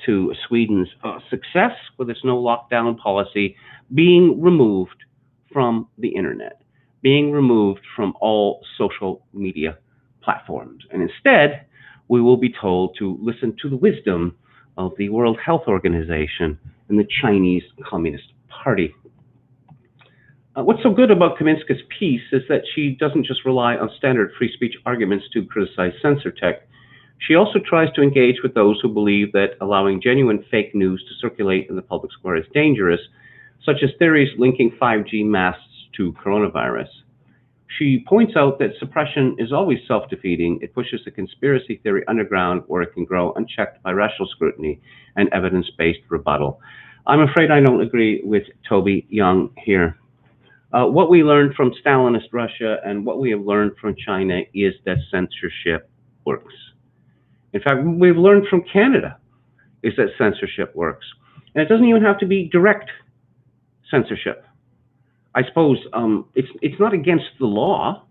to Sweden's success with its no lockdown policy being removed from the internet, being removed from all social media platforms. And instead, we will be told to listen to the wisdom of the World Health Organization and the Chinese Communist Party. What's so good about Kaminska's piece is that she doesn't just rely on standard free speech arguments to criticize censor tech. She also tries to engage with those who believe that allowing genuine fake news to circulate in the public square is dangerous, such as theories linking 5G masts to coronavirus. She points out that suppression is always self-defeating. It pushes the conspiracy theory underground where it can grow unchecked by rational scrutiny and evidence-based rebuttal. I'm afraid I don't agree with Toby Young here. What we learned from Stalinist Russia and what we have learned from China is that censorship works. In fact, what we've learned from Canada is that censorship works. And it doesn't even have to be direct censorship. I suppose it's not against the law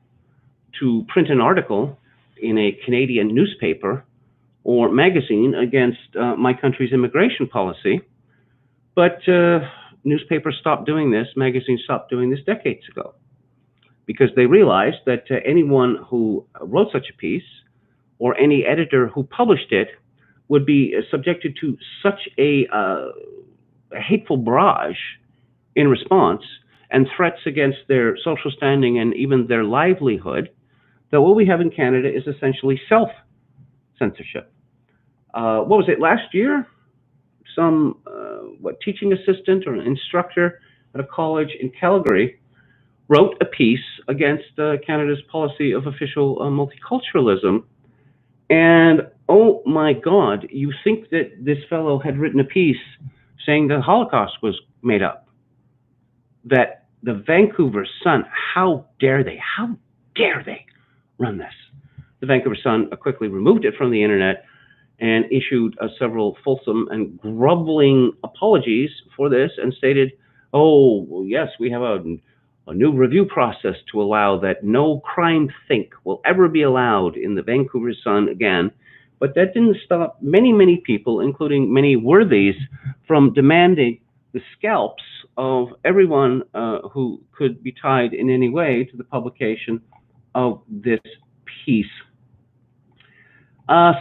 to print an article in a Canadian newspaper or magazine against my country's immigration policy, but newspapers stopped doing this, magazines stopped doing this decades ago, because they realized that anyone who wrote such a piece or any editor who published it would be subjected to such a hateful barrage in response and threats against their social standing and even their livelihood, that what we have in Canada is essentially self-censorship. What was it, last year? Some teaching assistant or an instructor at a college in Calgary wrote a piece against Canada's policy of official multiculturalism. And oh my God, you think that this fellow had written a piece saying the Holocaust was made up, that the Vancouver Sun, how dare they run this? The Vancouver Sun quickly removed it from the internet and issued several fulsome and groveling apologies for this and stated, oh, well, yes, we have a new review process to allow that no crime think will ever be allowed in the Vancouver Sun again. But that didn't stop many, many people, including many worthies, from demanding the scalps of everyone who could be tied in any way to the publication of this piece.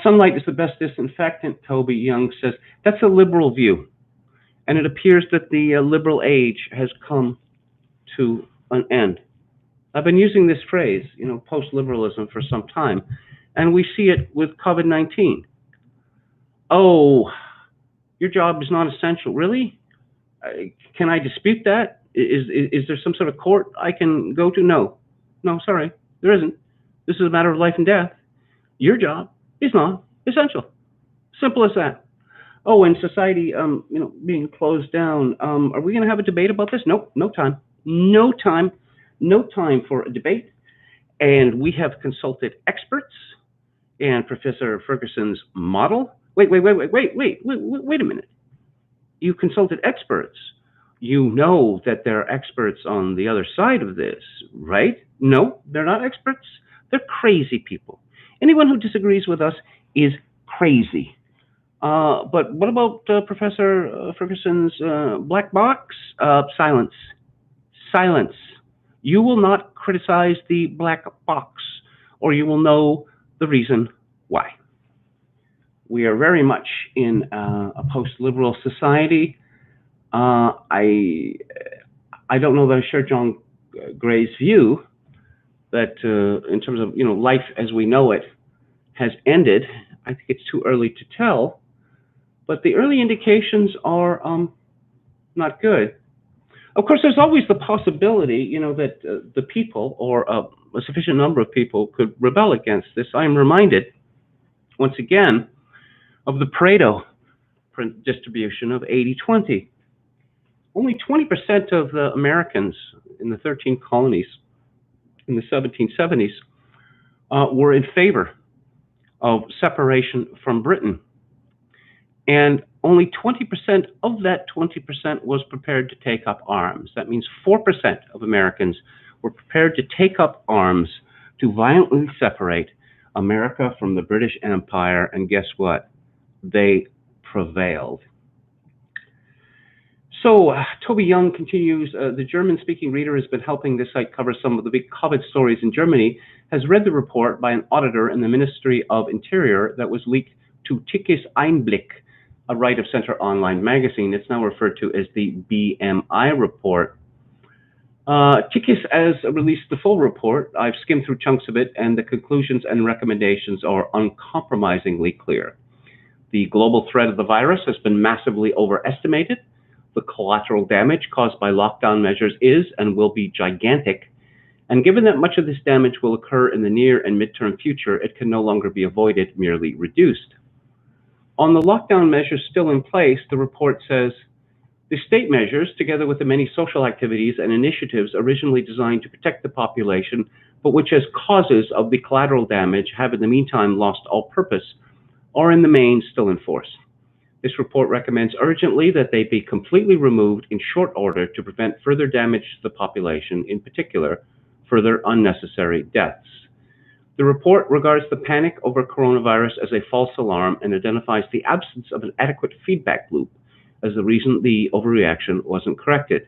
Sunlight is the best disinfectant, Toby Young says. That's a liberal view. And it appears that the liberal age has come to an end. I've been using this phrase, post-liberalism for some time, and we see it with COVID-19. Oh, your job is not essential. Really? Can I dispute that? Is there some sort of court I can go to? No, sorry, there isn't. This is a matter of life and death. Your job is not essential. Simple as that. Oh, and society, being closed down. Are we going to have a debate about this? Nope, no time. No time for a debate. And we have consulted experts and Professor Ferguson's model. Wait a minute. You consulted experts. You know that there are experts on the other side of this, right? No, they're not experts. They're crazy people. Anyone who disagrees with us is crazy. But what about Professor Ferguson's black box? Silence. Silence. You will not criticize the black box, or you will know the reason why. We are very much in a post-liberal society. I don't know that I share John Gray's view that in terms of life as we know it has ended. I think it's too early to tell, but the early indications are not good. Of course, there's always the possibility, that the people or a sufficient number of people could rebel against this. I am reminded, once again, of the Pareto distribution of 80-20. Only 20% of the Americans in the 13 colonies in the 1770s were in favor of separation from Britain. And only 20% of that 20% was prepared to take up arms. That means 4% of Americans were prepared to take up arms to violently separate America from the British Empire. And guess what? They prevailed. So Toby Young continues, the German-speaking reader has been helping this site cover some of the big COVID stories in Germany, has read the report by an auditor in the Ministry of Interior that was leaked to Tickes Einblick, a right-of-center online magazine. It's now referred to as the BMI report. Tickes has released the full report. I've skimmed through chunks of it, and the conclusions and recommendations are uncompromisingly clear. The global threat of the virus has been massively overestimated. The collateral damage caused by lockdown measures is and will be gigantic. And given that much of this damage will occur in the near and midterm future, it can no longer be avoided, merely reduced. On the lockdown measures still in place, the report says, the state measures, together with the many social activities and initiatives originally designed to protect the population, but which as causes of the collateral damage have in the meantime lost all purpose, are in the main still in force. This report recommends urgently that they be completely removed in short order to prevent further damage to the population, in particular, further unnecessary deaths. The report regards the panic over coronavirus as a false alarm and identifies the absence of an adequate feedback loop as the reason the overreaction wasn't corrected.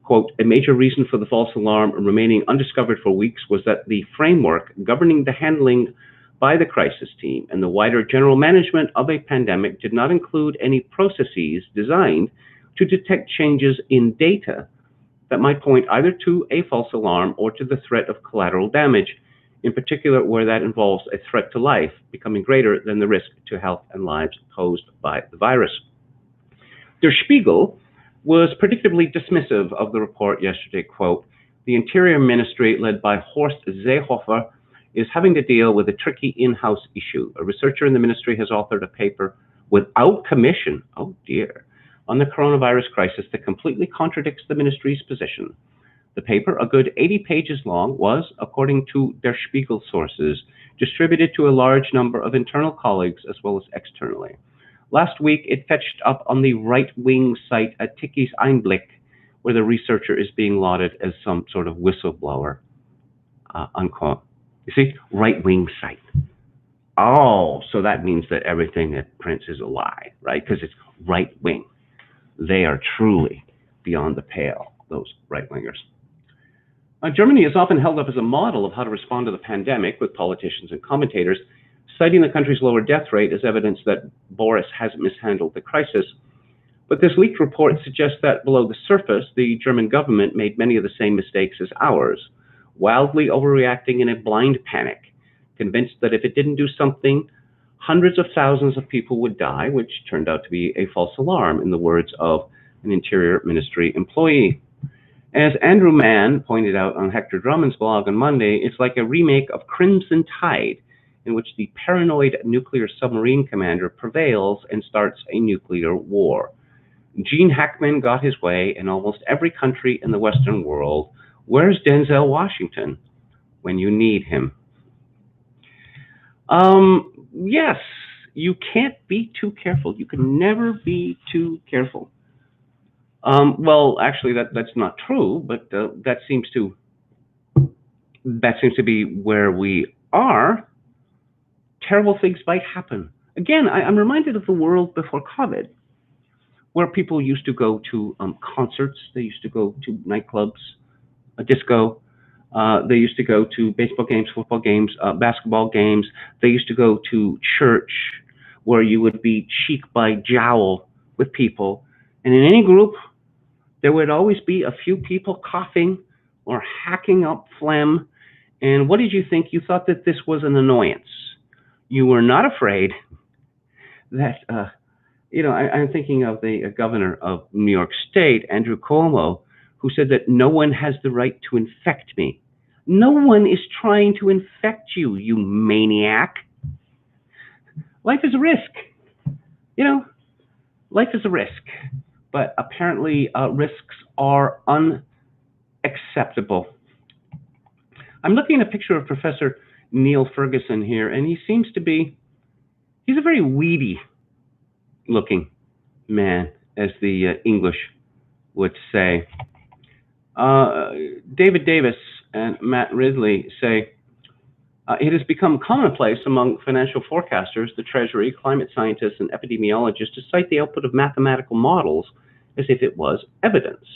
Quote, a major reason for the false alarm remaining undiscovered for weeks was that the framework governing the handling by the crisis team and the wider general management of a pandemic did not include any processes designed to detect changes in data that might point either to a false alarm or to the threat of collateral damage, in particular where that involves a threat to life becoming greater than the risk to health and lives posed by the virus. Der Spiegel was predictably dismissive of the report yesterday. Quote, the Interior Ministry, led by Horst Seehofer, is having to deal with a tricky in-house issue. A researcher in the ministry has authored a paper without commission, oh dear, on the coronavirus crisis that completely contradicts the ministry's position. The paper, a good 80 pages long, was, according to Der Spiegel sources, distributed to a large number of internal colleagues as well as externally. Last week, it fetched up on the right-wing site at Tickes Einblick, where the researcher is being lauded as some sort of whistleblower, unquote. You see, right-wing site. Oh, so that means that everything that prints is a lie, right? Because it's right-wing. They are truly beyond the pale, those right-wingers. Germany is often held up as a model of how to respond to the pandemic, with politicians and commentators citing the country's lower death rate as evidence that Boris hasn't mishandled the crisis. But this leaked report suggests that below the surface, the German government made many of the same mistakes as ours, wildly overreacting in a blind panic, convinced that if it didn't do something, hundreds of thousands of people would die, which turned out to be a false alarm, in the words of an Interior Ministry employee. As Andrew Mann pointed out on Hector Drummond's blog on Monday, it's like a remake of Crimson Tide, in which the paranoid nuclear submarine commander prevails and starts a nuclear war. Gene Hackman got his way in almost every country in the Western world. Where's Denzel Washington when you need him? Yes, you can't be too careful. You can never be too careful. Well, actually, that's not true, but that seems to be where we are. Terrible things might happen. Again, I'm reminded of the world before COVID, where people used to go to concerts, they used to go to nightclubs, a disco, they used to go to baseball games, football games, basketball games. They used to go to church, where you would be cheek by jowl with people. And in any group, there would always be a few people coughing or hacking up phlegm. And what did you think? You thought that this was an annoyance. You were not afraid that, I'm thinking of the governor of New York State, Andrew Cuomo, who said that no one has the right to infect me. No one is trying to infect you, you maniac. Life is a risk. Life is a risk. But apparently risks are unacceptable. I'm looking at a picture of Professor Neil Ferguson here, and he's a very weedy looking man, as the English would say. David Davis and Matt Ridley say, it has become commonplace among financial forecasters, the Treasury, climate scientists, and epidemiologists to cite the output of mathematical models as if it was evidence.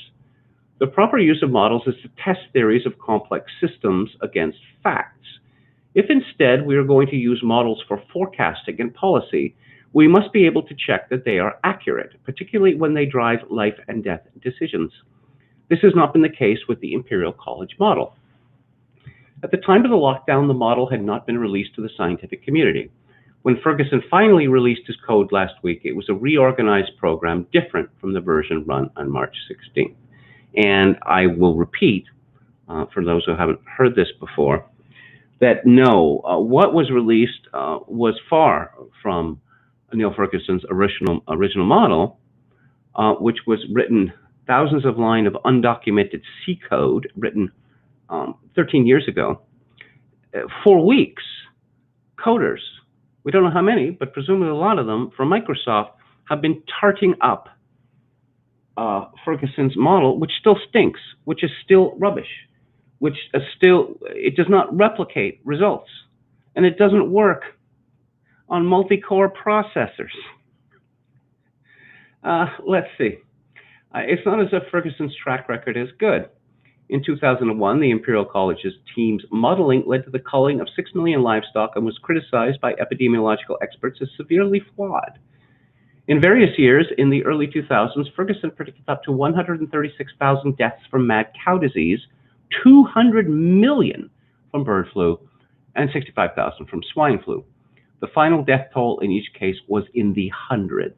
The proper use of models is to test theories of complex systems against facts. If instead we are going to use models for forecasting and policy, we must be able to check that they are accurate, particularly when they drive life and death decisions. This has not been the case with the Imperial College model. At the time of the lockdown, the model had not been released to the scientific community. When Ferguson finally released his code last week, it was a reorganized program different from the version run on March 16th. And I will repeat, for those who haven't heard this before, that no, what was released was far from Neil Ferguson's original model, which was written thousands of lines of undocumented C code written 13 years ago. 4 weeks, coders, we don't know how many, but presumably a lot of them from Microsoft, have been tarting up Ferguson's model, which still stinks, which is still rubbish, which is it does not replicate results, and it doesn't work on multi-core processors. Let's see. It's not as if Ferguson's track record is good. In 2001, the Imperial College's team's modeling led to the culling of 6 million livestock and was criticized by epidemiological experts as severely flawed. In various years in the early 2000s, Ferguson predicted up to 136,000 deaths from mad cow disease, 200 million from bird flu, and 65,000 from swine flu. The final death toll in each case was in the hundreds.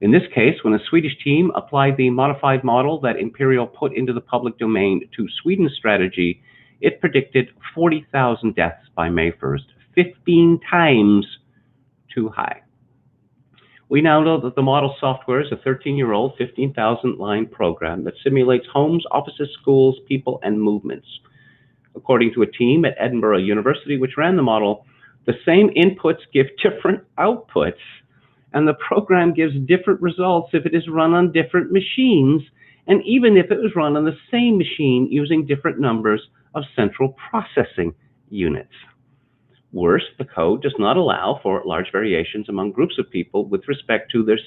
In this case, when a Swedish team applied the modified model that Imperial put into the public domain to Sweden's strategy, it predicted 40,000 deaths by May 1st, 15 times too high. We now know that the model software is a 13-year-old, 15,000-line program that simulates homes, offices, schools, people, and movements. According to a team at Edinburgh University which ran the model, the same inputs give different outputs, and the program gives different results if it is run on different machines, and even if it was run on the same machine using different numbers of central processing units. Worse, the code does not allow for large variations among groups of people with respect to their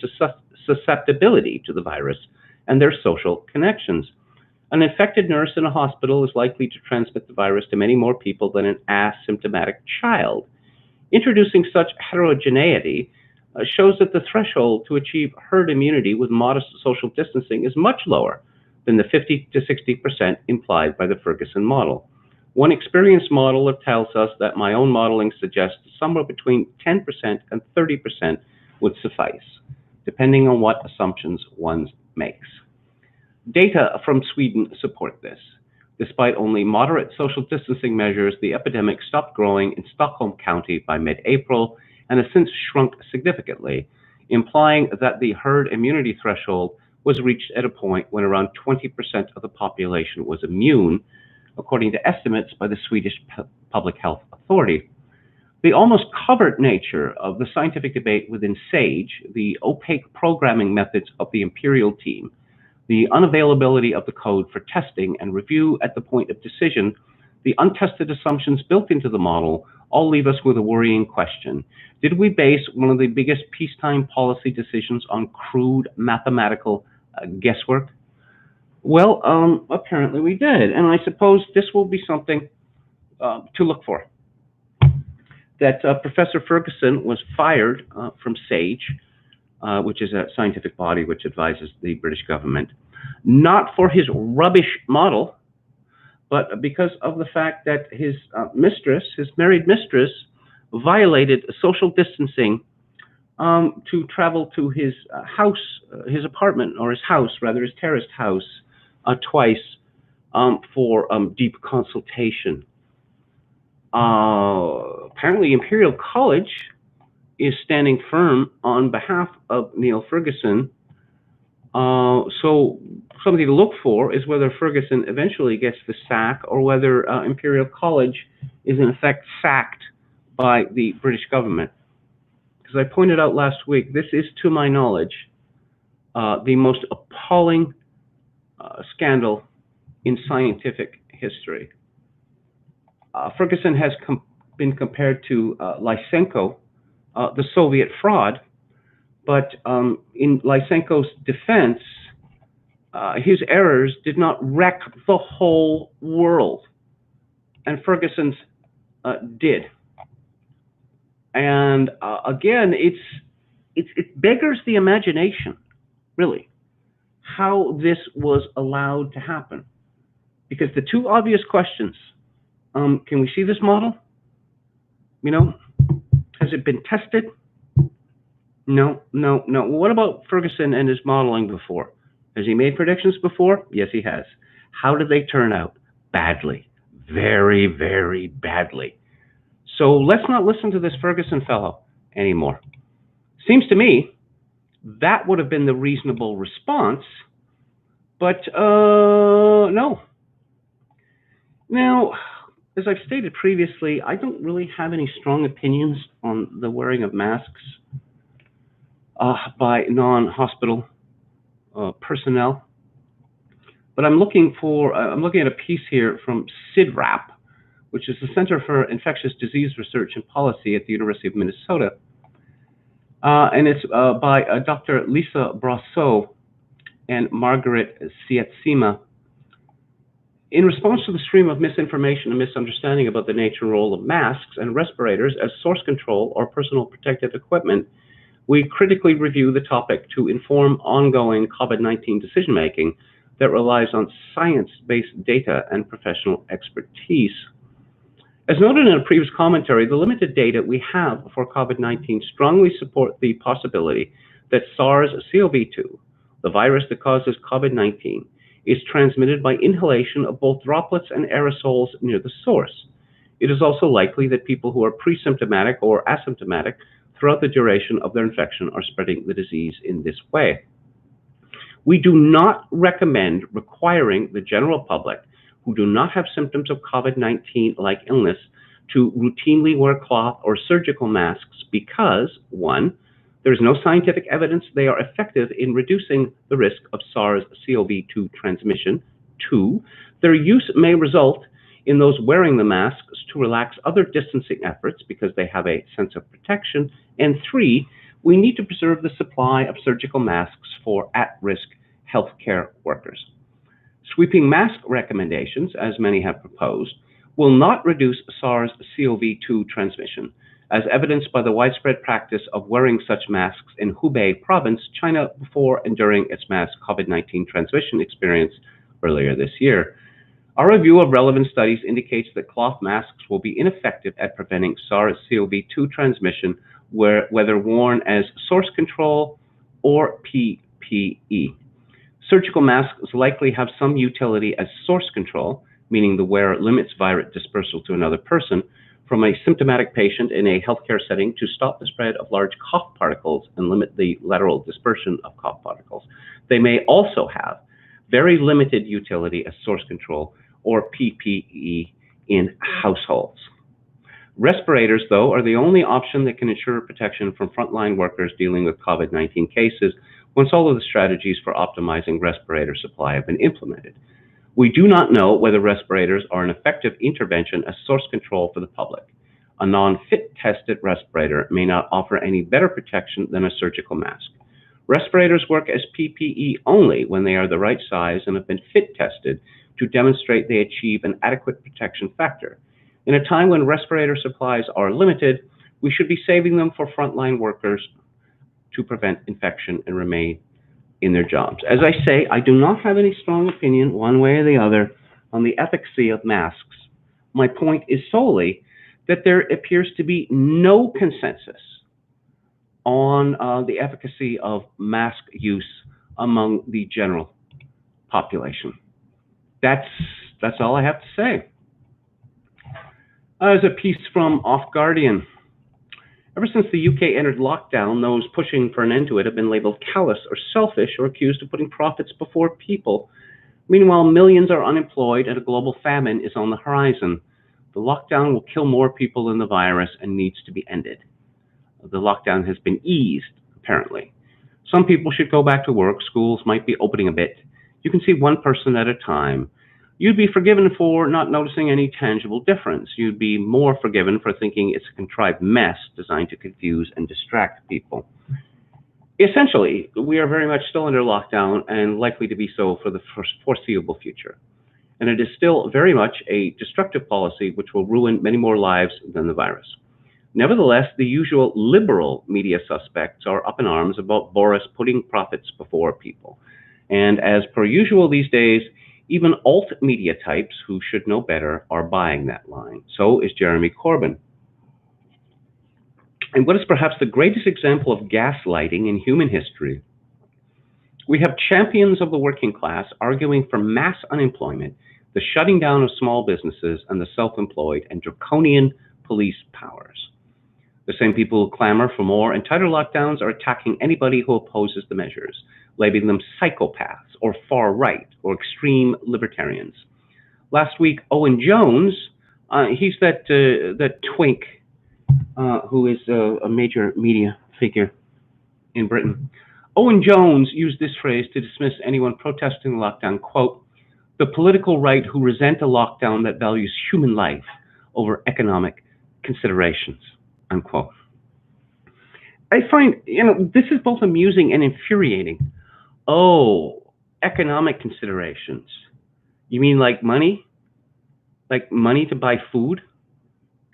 susceptibility to the virus and their social connections. An infected nurse in a hospital is likely to transmit the virus to many more people than an asymptomatic child. Introducing such heterogeneity shows that the threshold to achieve herd immunity with modest social distancing is much lower than the 50 to 60% implied by the Ferguson model. One experienced modeler tells us that my own modeling suggests somewhere between 10% and 30% would suffice, depending on what assumptions one makes. Data from Sweden support this. Despite only moderate social distancing measures, the epidemic stopped growing in Stockholm County by mid-April and has since shrunk significantly, implying that the herd immunity threshold was reached at a point when around 20% of the population was immune, according to estimates by the Swedish Public Health Authority. The almost covert nature of the scientific debate within SAGE, the opaque programming methods of the Imperial team, the unavailability of the code for testing and review at the point of decision, the untested assumptions built into the model all leave us with a worrying question. Did we base one of the biggest peacetime policy decisions on crude mathematical guesswork? Well, apparently we did, and I suppose this will be something to look for. That Professor Ferguson was fired from SAGE, which is a scientific body which advises the British government, not for his rubbish model, but because of the fact that his mistress, his married mistress, violated social distancing to travel to his house, his apartment, or his house, rather, his terraced house, twice for deep consultation. Apparently, Imperial College is standing firm on behalf of Neil Ferguson. So something to look for is whether Ferguson eventually gets the sack or whether Imperial College is in effect sacked by the British government. Because I pointed out last week, this is, to my knowledge, the most appalling scandal in scientific history. Ferguson has been compared to Lysenko, the Soviet fraud, but in Lysenko's defense, his errors did not wreck the whole world, and Ferguson's did. And again, it beggars the imagination, really, how this was allowed to happen. Because the two obvious questions, can we see this model? You know, has it been tested? No. What about Ferguson and his modeling before? Has he made predictions before? Yes, he has. How did they turn out? Badly. Very, very badly. So let's not listen to this Ferguson fellow anymore. Seems to me that would have been the reasonable response, but no. Now, as I've stated previously, I don't really have any strong opinions on the wearing of masks by non-hospital personnel. But I'm looking at a piece here from CIDRAP, which is the Center for Infectious Disease Research and Policy at the University of Minnesota. And it's by Dr. Lisa Brosseau and Margaret Sietsima. In response to the stream of misinformation and misunderstanding about the nature and role of masks and respirators as source control or personal protective equipment, we critically review the topic to inform ongoing COVID-19 decision-making that relies on science-based data and professional expertise. As noted in a previous commentary, the limited data we have for COVID-19 strongly support the possibility that SARS-CoV-2, the virus that causes COVID-19, is transmitted by inhalation of both droplets and aerosols near the source. It is also likely that people who are pre-symptomatic or asymptomatic throughout the duration of their infection are spreading the disease in this way. We do not recommend requiring the general public who do not have symptoms of COVID-19-like illness to routinely wear cloth or surgical masks because, 1, there is no scientific evidence they are effective in reducing the risk of SARS-CoV-2 transmission. 2, their use may result in those wearing the masks to relax other distancing efforts because they have a sense of protection. And 3, we need to preserve the supply of surgical masks for at-risk healthcare workers. Sweeping mask recommendations, as many have proposed, will not reduce SARS-CoV-2 transmission, as evidenced by the widespread practice of wearing such masks in Hubei province, China, before and during its mass COVID-19 transmission experience earlier this year. Our review of relevant studies indicates that cloth masks will be ineffective at preventing SARS-CoV-2 transmission, whether worn as source control or PPE. Surgical masks likely have some utility as source control, meaning the wearer limits virus dispersal to another person from a symptomatic patient in a healthcare setting to stop the spread of large cough particles and limit the lateral dispersion of cough particles. They may also have very limited utility as source control or PPE in households. Respirators, though, are the only option that can ensure protection from frontline workers dealing with COVID-19 cases once all of the strategies for optimizing respirator supply have been implemented. We do not know whether respirators are an effective intervention as source control for the public. A non-fit tested respirator may not offer any better protection than a surgical mask. Respirators work as PPE only when they are the right size and have been fit tested to demonstrate they achieve an adequate protection factor. In a time when respirator supplies are limited, we should be saving them for frontline workers to prevent infection and remain in their jobs. As I say, I do not have any strong opinion one way or the other on the efficacy of masks. My point is solely that there appears to be no consensus on the efficacy of mask use among the general population. That's all I have to say. As a piece from Off Guardian. Ever since the UK entered lockdown, those pushing for an end to it have been labeled callous or selfish or accused of putting profits before people. Meanwhile, millions are unemployed and a global famine is on the horizon. The lockdown will kill more people than the virus and needs to be ended. The lockdown has been eased, apparently. Some people should go back to work. Schools might be opening a bit. You can see one person at a time. You'd be forgiven for not noticing any tangible difference. You'd be more forgiven for thinking it's a contrived mess designed to confuse and distract people. Essentially, we are very much still under lockdown and likely to be so for the foreseeable future. And it is still very much a destructive policy which will ruin many more lives than the virus. Nevertheless, the usual liberal media suspects are up in arms about Boris putting profits before people. And as per usual these days, even alt media types who should know better are buying that line. So is Jeremy Corbyn. And what is perhaps the greatest example of gaslighting in human history, we have champions of the working class arguing for mass unemployment, the shutting down of small businesses, and the self-employed, and draconian police powers. The same people who clamor for more and tighter lockdowns are attacking anybody who opposes the measures, labeling them psychopaths or far right or extreme libertarians. Last week, Owen Jones, he's that twink who is a major media figure in Britain. Owen Jones used this phrase to dismiss anyone protesting the lockdown, quote, the political right who resent a lockdown that values human life over economic considerations, unquote. I find, this is both amusing and infuriating. Oh, economic considerations. You mean like money? Like money to buy food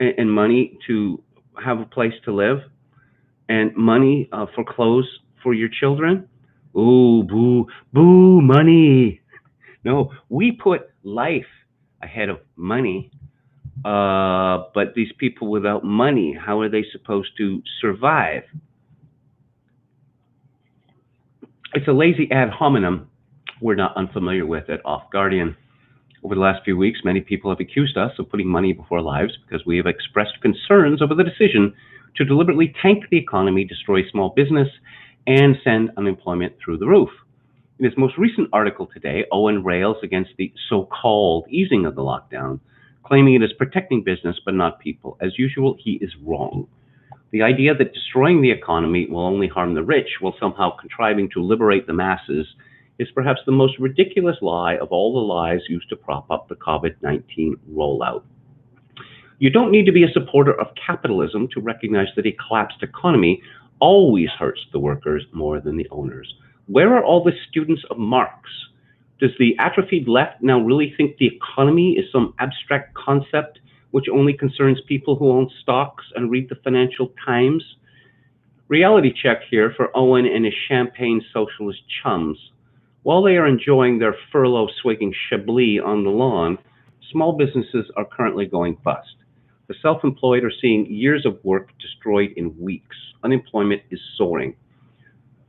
and money to have a place to live and money for clothes for your children? Ooh, boo, boo, money. No, we put life ahead of money. But these people without money, how are they supposed to survive? It's a lazy ad hominem we're not unfamiliar with at Off Guardian. Over the last few weeks, many people have accused us of putting money before lives because we have expressed concerns over the decision to deliberately tank the economy, destroy small business, and send unemployment through the roof. In his most recent article today, Owen rails against the so-called easing of the lockdown, claiming it is protecting business but not people. As usual, he is wrong. The idea that destroying the economy will only harm the rich while somehow contriving to liberate the masses is perhaps the most ridiculous lie of all the lies used to prop up the COVID-19 rollout. You don't need to be a supporter of capitalism to recognize that a collapsed economy always hurts the workers more than the owners. Where are all the students of Marx? Does the atrophied left now really think the economy is some abstract concept which only concerns people who own stocks and read the Financial Times. Reality check here for Owen and his champagne socialist chums. While they are enjoying their furlough swigging chablis on the lawn, small businesses are currently going bust. The self-employed are seeing years of work destroyed in weeks. Unemployment is soaring.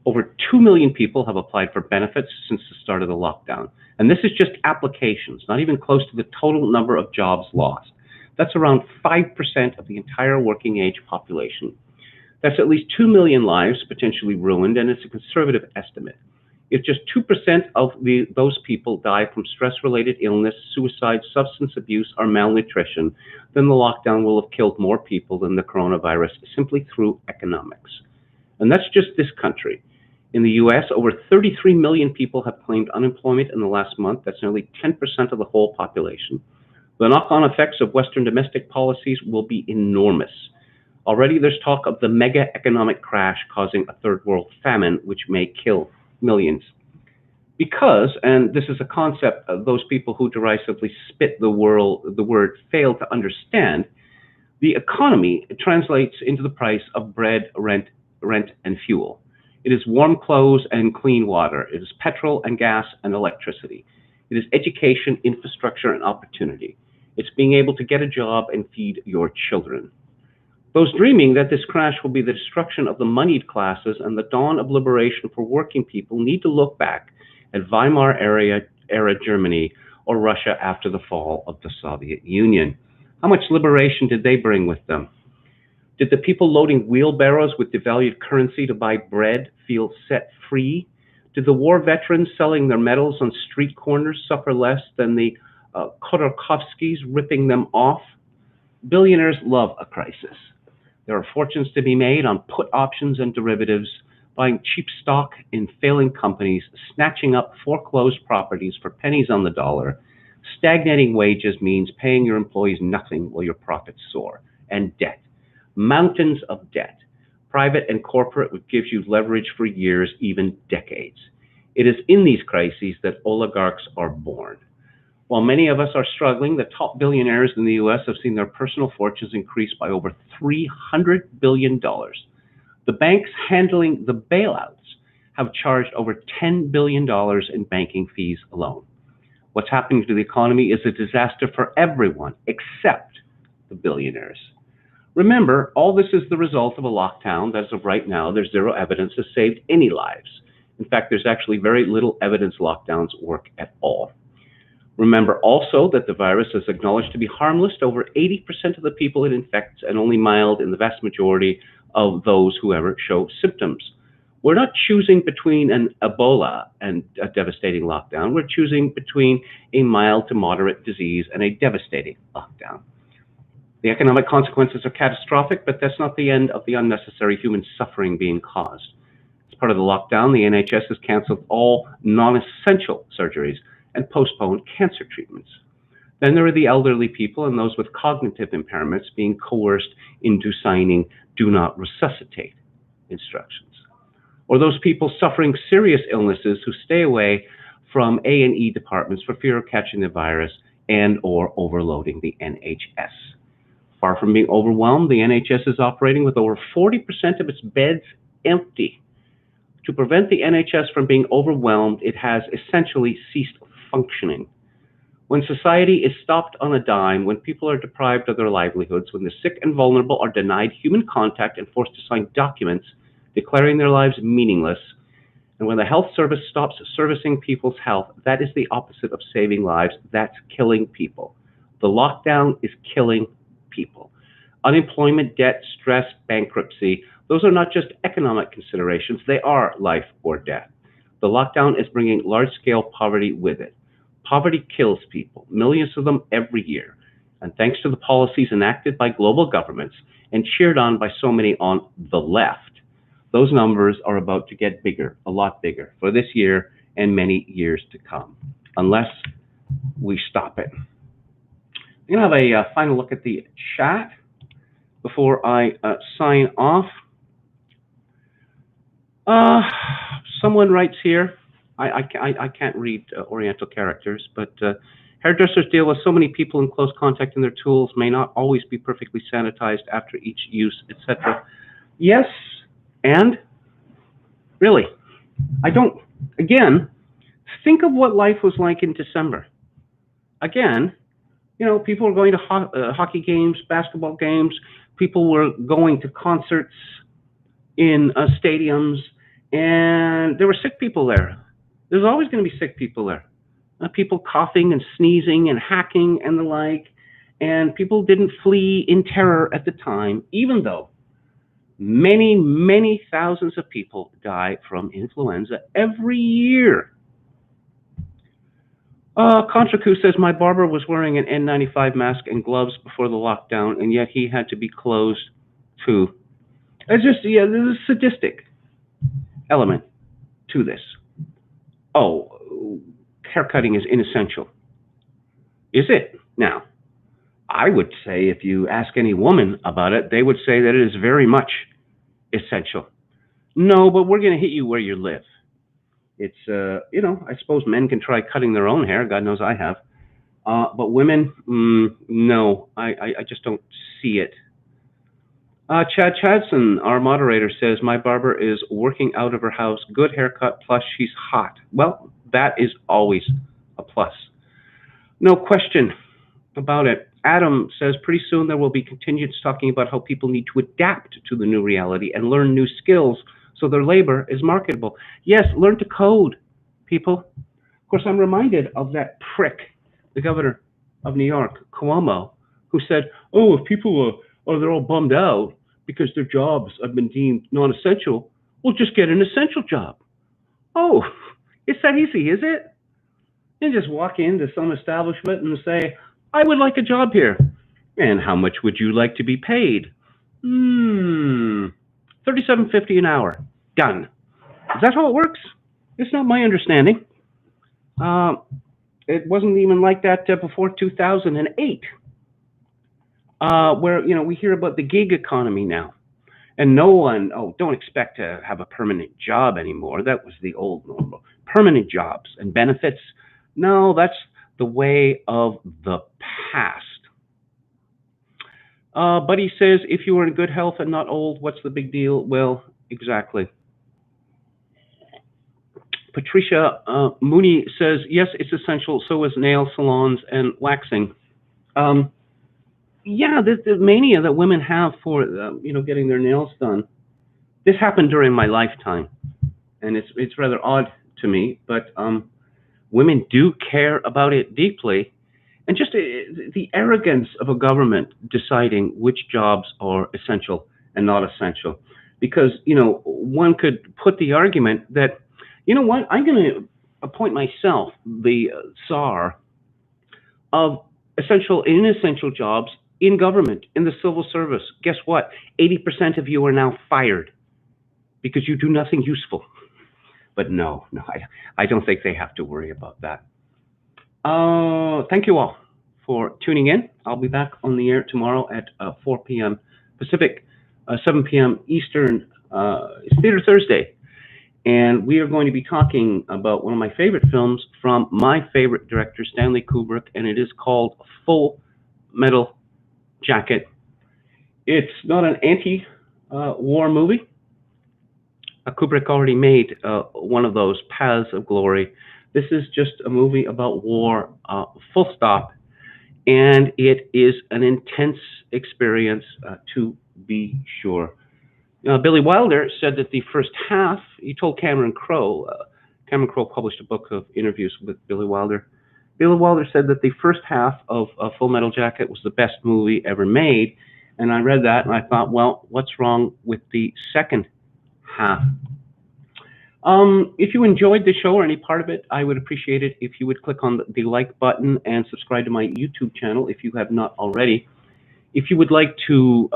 Over 2 million people have applied for benefits since the start of the lockdown. And this is just applications, not even close to the total number of jobs lost. That's around 5% of the entire working age population. That's at least 2 million lives potentially ruined, and it's a conservative estimate. If just 2% of those people die from stress-related illness, suicide, substance abuse, or malnutrition, then the lockdown will have killed more people than the coronavirus simply through economics. And that's just this country. In the US, over 33 million people have claimed unemployment in the last month. That's nearly 10% of the whole population. The knock-on effects of Western domestic policies will be enormous. Already there's talk of the mega economic crash causing a third world famine, which may kill millions. Because, and this is a concept those people who derisively spit the word fail to understand, the economy translates into the price of bread, rent, and fuel. It is warm clothes and clean water. It is petrol and gas and electricity. It is education, infrastructure, and opportunity. It's being able to get a job and feed your children. Those dreaming that this crash will be the destruction of the moneyed classes and the dawn of liberation for working people need to look back at Weimar era Germany or Russia after the fall of the Soviet Union. How much liberation did they bring with them? Did the people loading wheelbarrows with devalued currency to buy bread feel set free? Did the war veterans selling their medals on street corners suffer less than the Khodorkovskys ripping them off? Billionaires love a crisis. There are fortunes to be made on put options and derivatives, buying cheap stock in failing companies, snatching up foreclosed properties for pennies on the dollar. Stagnating wages means paying your employees nothing while your profits soar. And debt. Mountains of debt. Private and corporate, which gives you leverage for years, even decades. It is in these crises that oligarchs are born. While many of us are struggling, the top billionaires in the US have seen their personal fortunes increase by over $300 billion. The banks handling the bailouts have charged over $10 billion in banking fees alone. What's happening to the economy is a disaster for everyone except the billionaires. Remember, all this is the result of a lockdown that, as of right now, there's zero evidence has saved any lives. In fact, there's actually very little evidence lockdowns work at all. Remember also that the virus is acknowledged to be harmless to over 80% of the people it infects and only mild in the vast majority of those who ever show symptoms. We're not choosing between an Ebola and a devastating lockdown. We're choosing between a mild to moderate disease and a devastating lockdown. The economic consequences are catastrophic, but that's not the end of the unnecessary human suffering being caused. As part of the lockdown, the NHS has canceled all non-essential surgeries and postponed cancer treatments. Then there are the elderly people and those with cognitive impairments being coerced into signing "do not resuscitate" instructions. Or those people suffering serious illnesses who stay away from A&E departments for fear of catching the virus and or overloading the NHS. Far from being overwhelmed, the NHS is operating with over 40% of its beds empty. To prevent the NHS from being overwhelmed, it has essentially ceased functioning. When society is stopped on a dime, when people are deprived of their livelihoods, when the sick and vulnerable are denied human contact and forced to sign documents declaring their lives meaningless, and when the health service stops servicing people's health, that is the opposite of saving lives. That's killing people. The lockdown is killing people. Unemployment, debt, stress, bankruptcy, those are not just economic considerations, they are life or death. The lockdown is bringing large-scale poverty with it. Poverty kills people, millions of them every year. And thanks to the policies enacted by global governments and cheered on by so many on the left, those numbers are about to get bigger, a lot bigger, for this year and many years to come, unless we stop it. I'm going to have a final look at the chat before I sign off. Someone writes here, I can't read Oriental characters, but Hairdressers deal with so many people in close contact, and their tools may not always be perfectly sanitized after each use, etc. Yes, and really, I don't, again, think of what life was like in December. Again, you know, people were going to hockey games, basketball games, people were going to concerts in stadiums, and there were sick people there. There's always going to be sick people there. People coughing and sneezing and hacking and the like, and people didn't flee in terror at the time, even though many, many thousands of people die from influenza every year. Contracu says, my barber was wearing an N95 mask and gloves before the lockdown, and yet he had to be closed too. It's just, yeah, there's a sadistic element to this. Oh, haircutting is inessential. Is it? Now, I would say if you ask any woman about it, they would say that it is very much essential. No, but we're going to hit you where you live. It's, you know, I suppose men can try cutting their own hair. God knows I have. But women, no, I just don't see it. Chad Chadson, our moderator, says, my barber is working out of her house. Good haircut, plus she's hot. Well, that is always a plus. No question about it. Adam says, pretty soon there will be contingents talking about how people need to adapt to the new reality and learn new skills so their labor is marketable. Yes, learn to code, people. Of course, I'm reminded of that prick, the governor of New York, Cuomo, who said, oh, if people they're all bummed out because their jobs have been deemed non-essential, we'll just get an essential job. Oh, it's that easy, is it? You just walk into some establishment and say, I would like a job here. And how much would you like to be paid? $37.50 an hour. Done. Is that how it works? It's not my understanding. It wasn't even like that before 2008, where, you know, we hear about the gig economy now. And no one, don't expect to have a permanent job anymore. That was the old normal. Permanent jobs and benefits. No, that's the way of the past. But he says, if you are in good health and not old, what's the big deal? Well, exactly. Patricia Mooney says, yes, it's essential. So is nail salons and waxing. Yeah, the mania that women have for, you know, getting their nails done. This happened during my lifetime, and it's rather odd to me, but women do care about it deeply. And just the arrogance of a government deciding which jobs are essential and not essential. Because, you know, one could put the argument that, you know what, I'm going to appoint myself the czar of essential and inessential jobs in government, in the civil service. Guess what? 80% of you are now fired because you do nothing useful. But no, I don't think they have to worry about that. Thank you all for tuning in. I'll be back on the air tomorrow at 4 p.m. Pacific, 7 p.m. Eastern. It's Theater Thursday. And we are going to be talking about one of my favorite films from my favorite director, Stanley Kubrick, and it is called Full Metal Jacket. It's not an anti-war movie. Kubrick already made one of those, Paths of Glory. This is just a movie about war, full stop, and it is an intense experience to be sure. Billy Wilder said that the first half, he told Cameron Crowe published a book of interviews with Billy Wilder. Billy Wilder said that the first half of Full Metal Jacket was the best movie ever made, and I read that and I thought, well, what's wrong with the second half? If you enjoyed the show or any part of it, I would appreciate it if you would click on the like button and subscribe to my YouTube channel if you have not already. If you would like to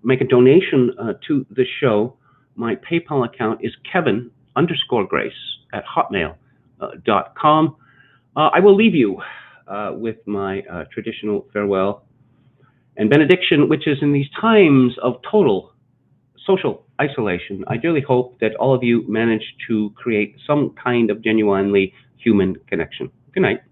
make a donation to the show, my PayPal account is kevin_grace@hotmail.com. I will leave you with my traditional farewell and benediction, which is in these times of total social isolation, I dearly hope that all of you manage to create some kind of genuinely human connection. Good night.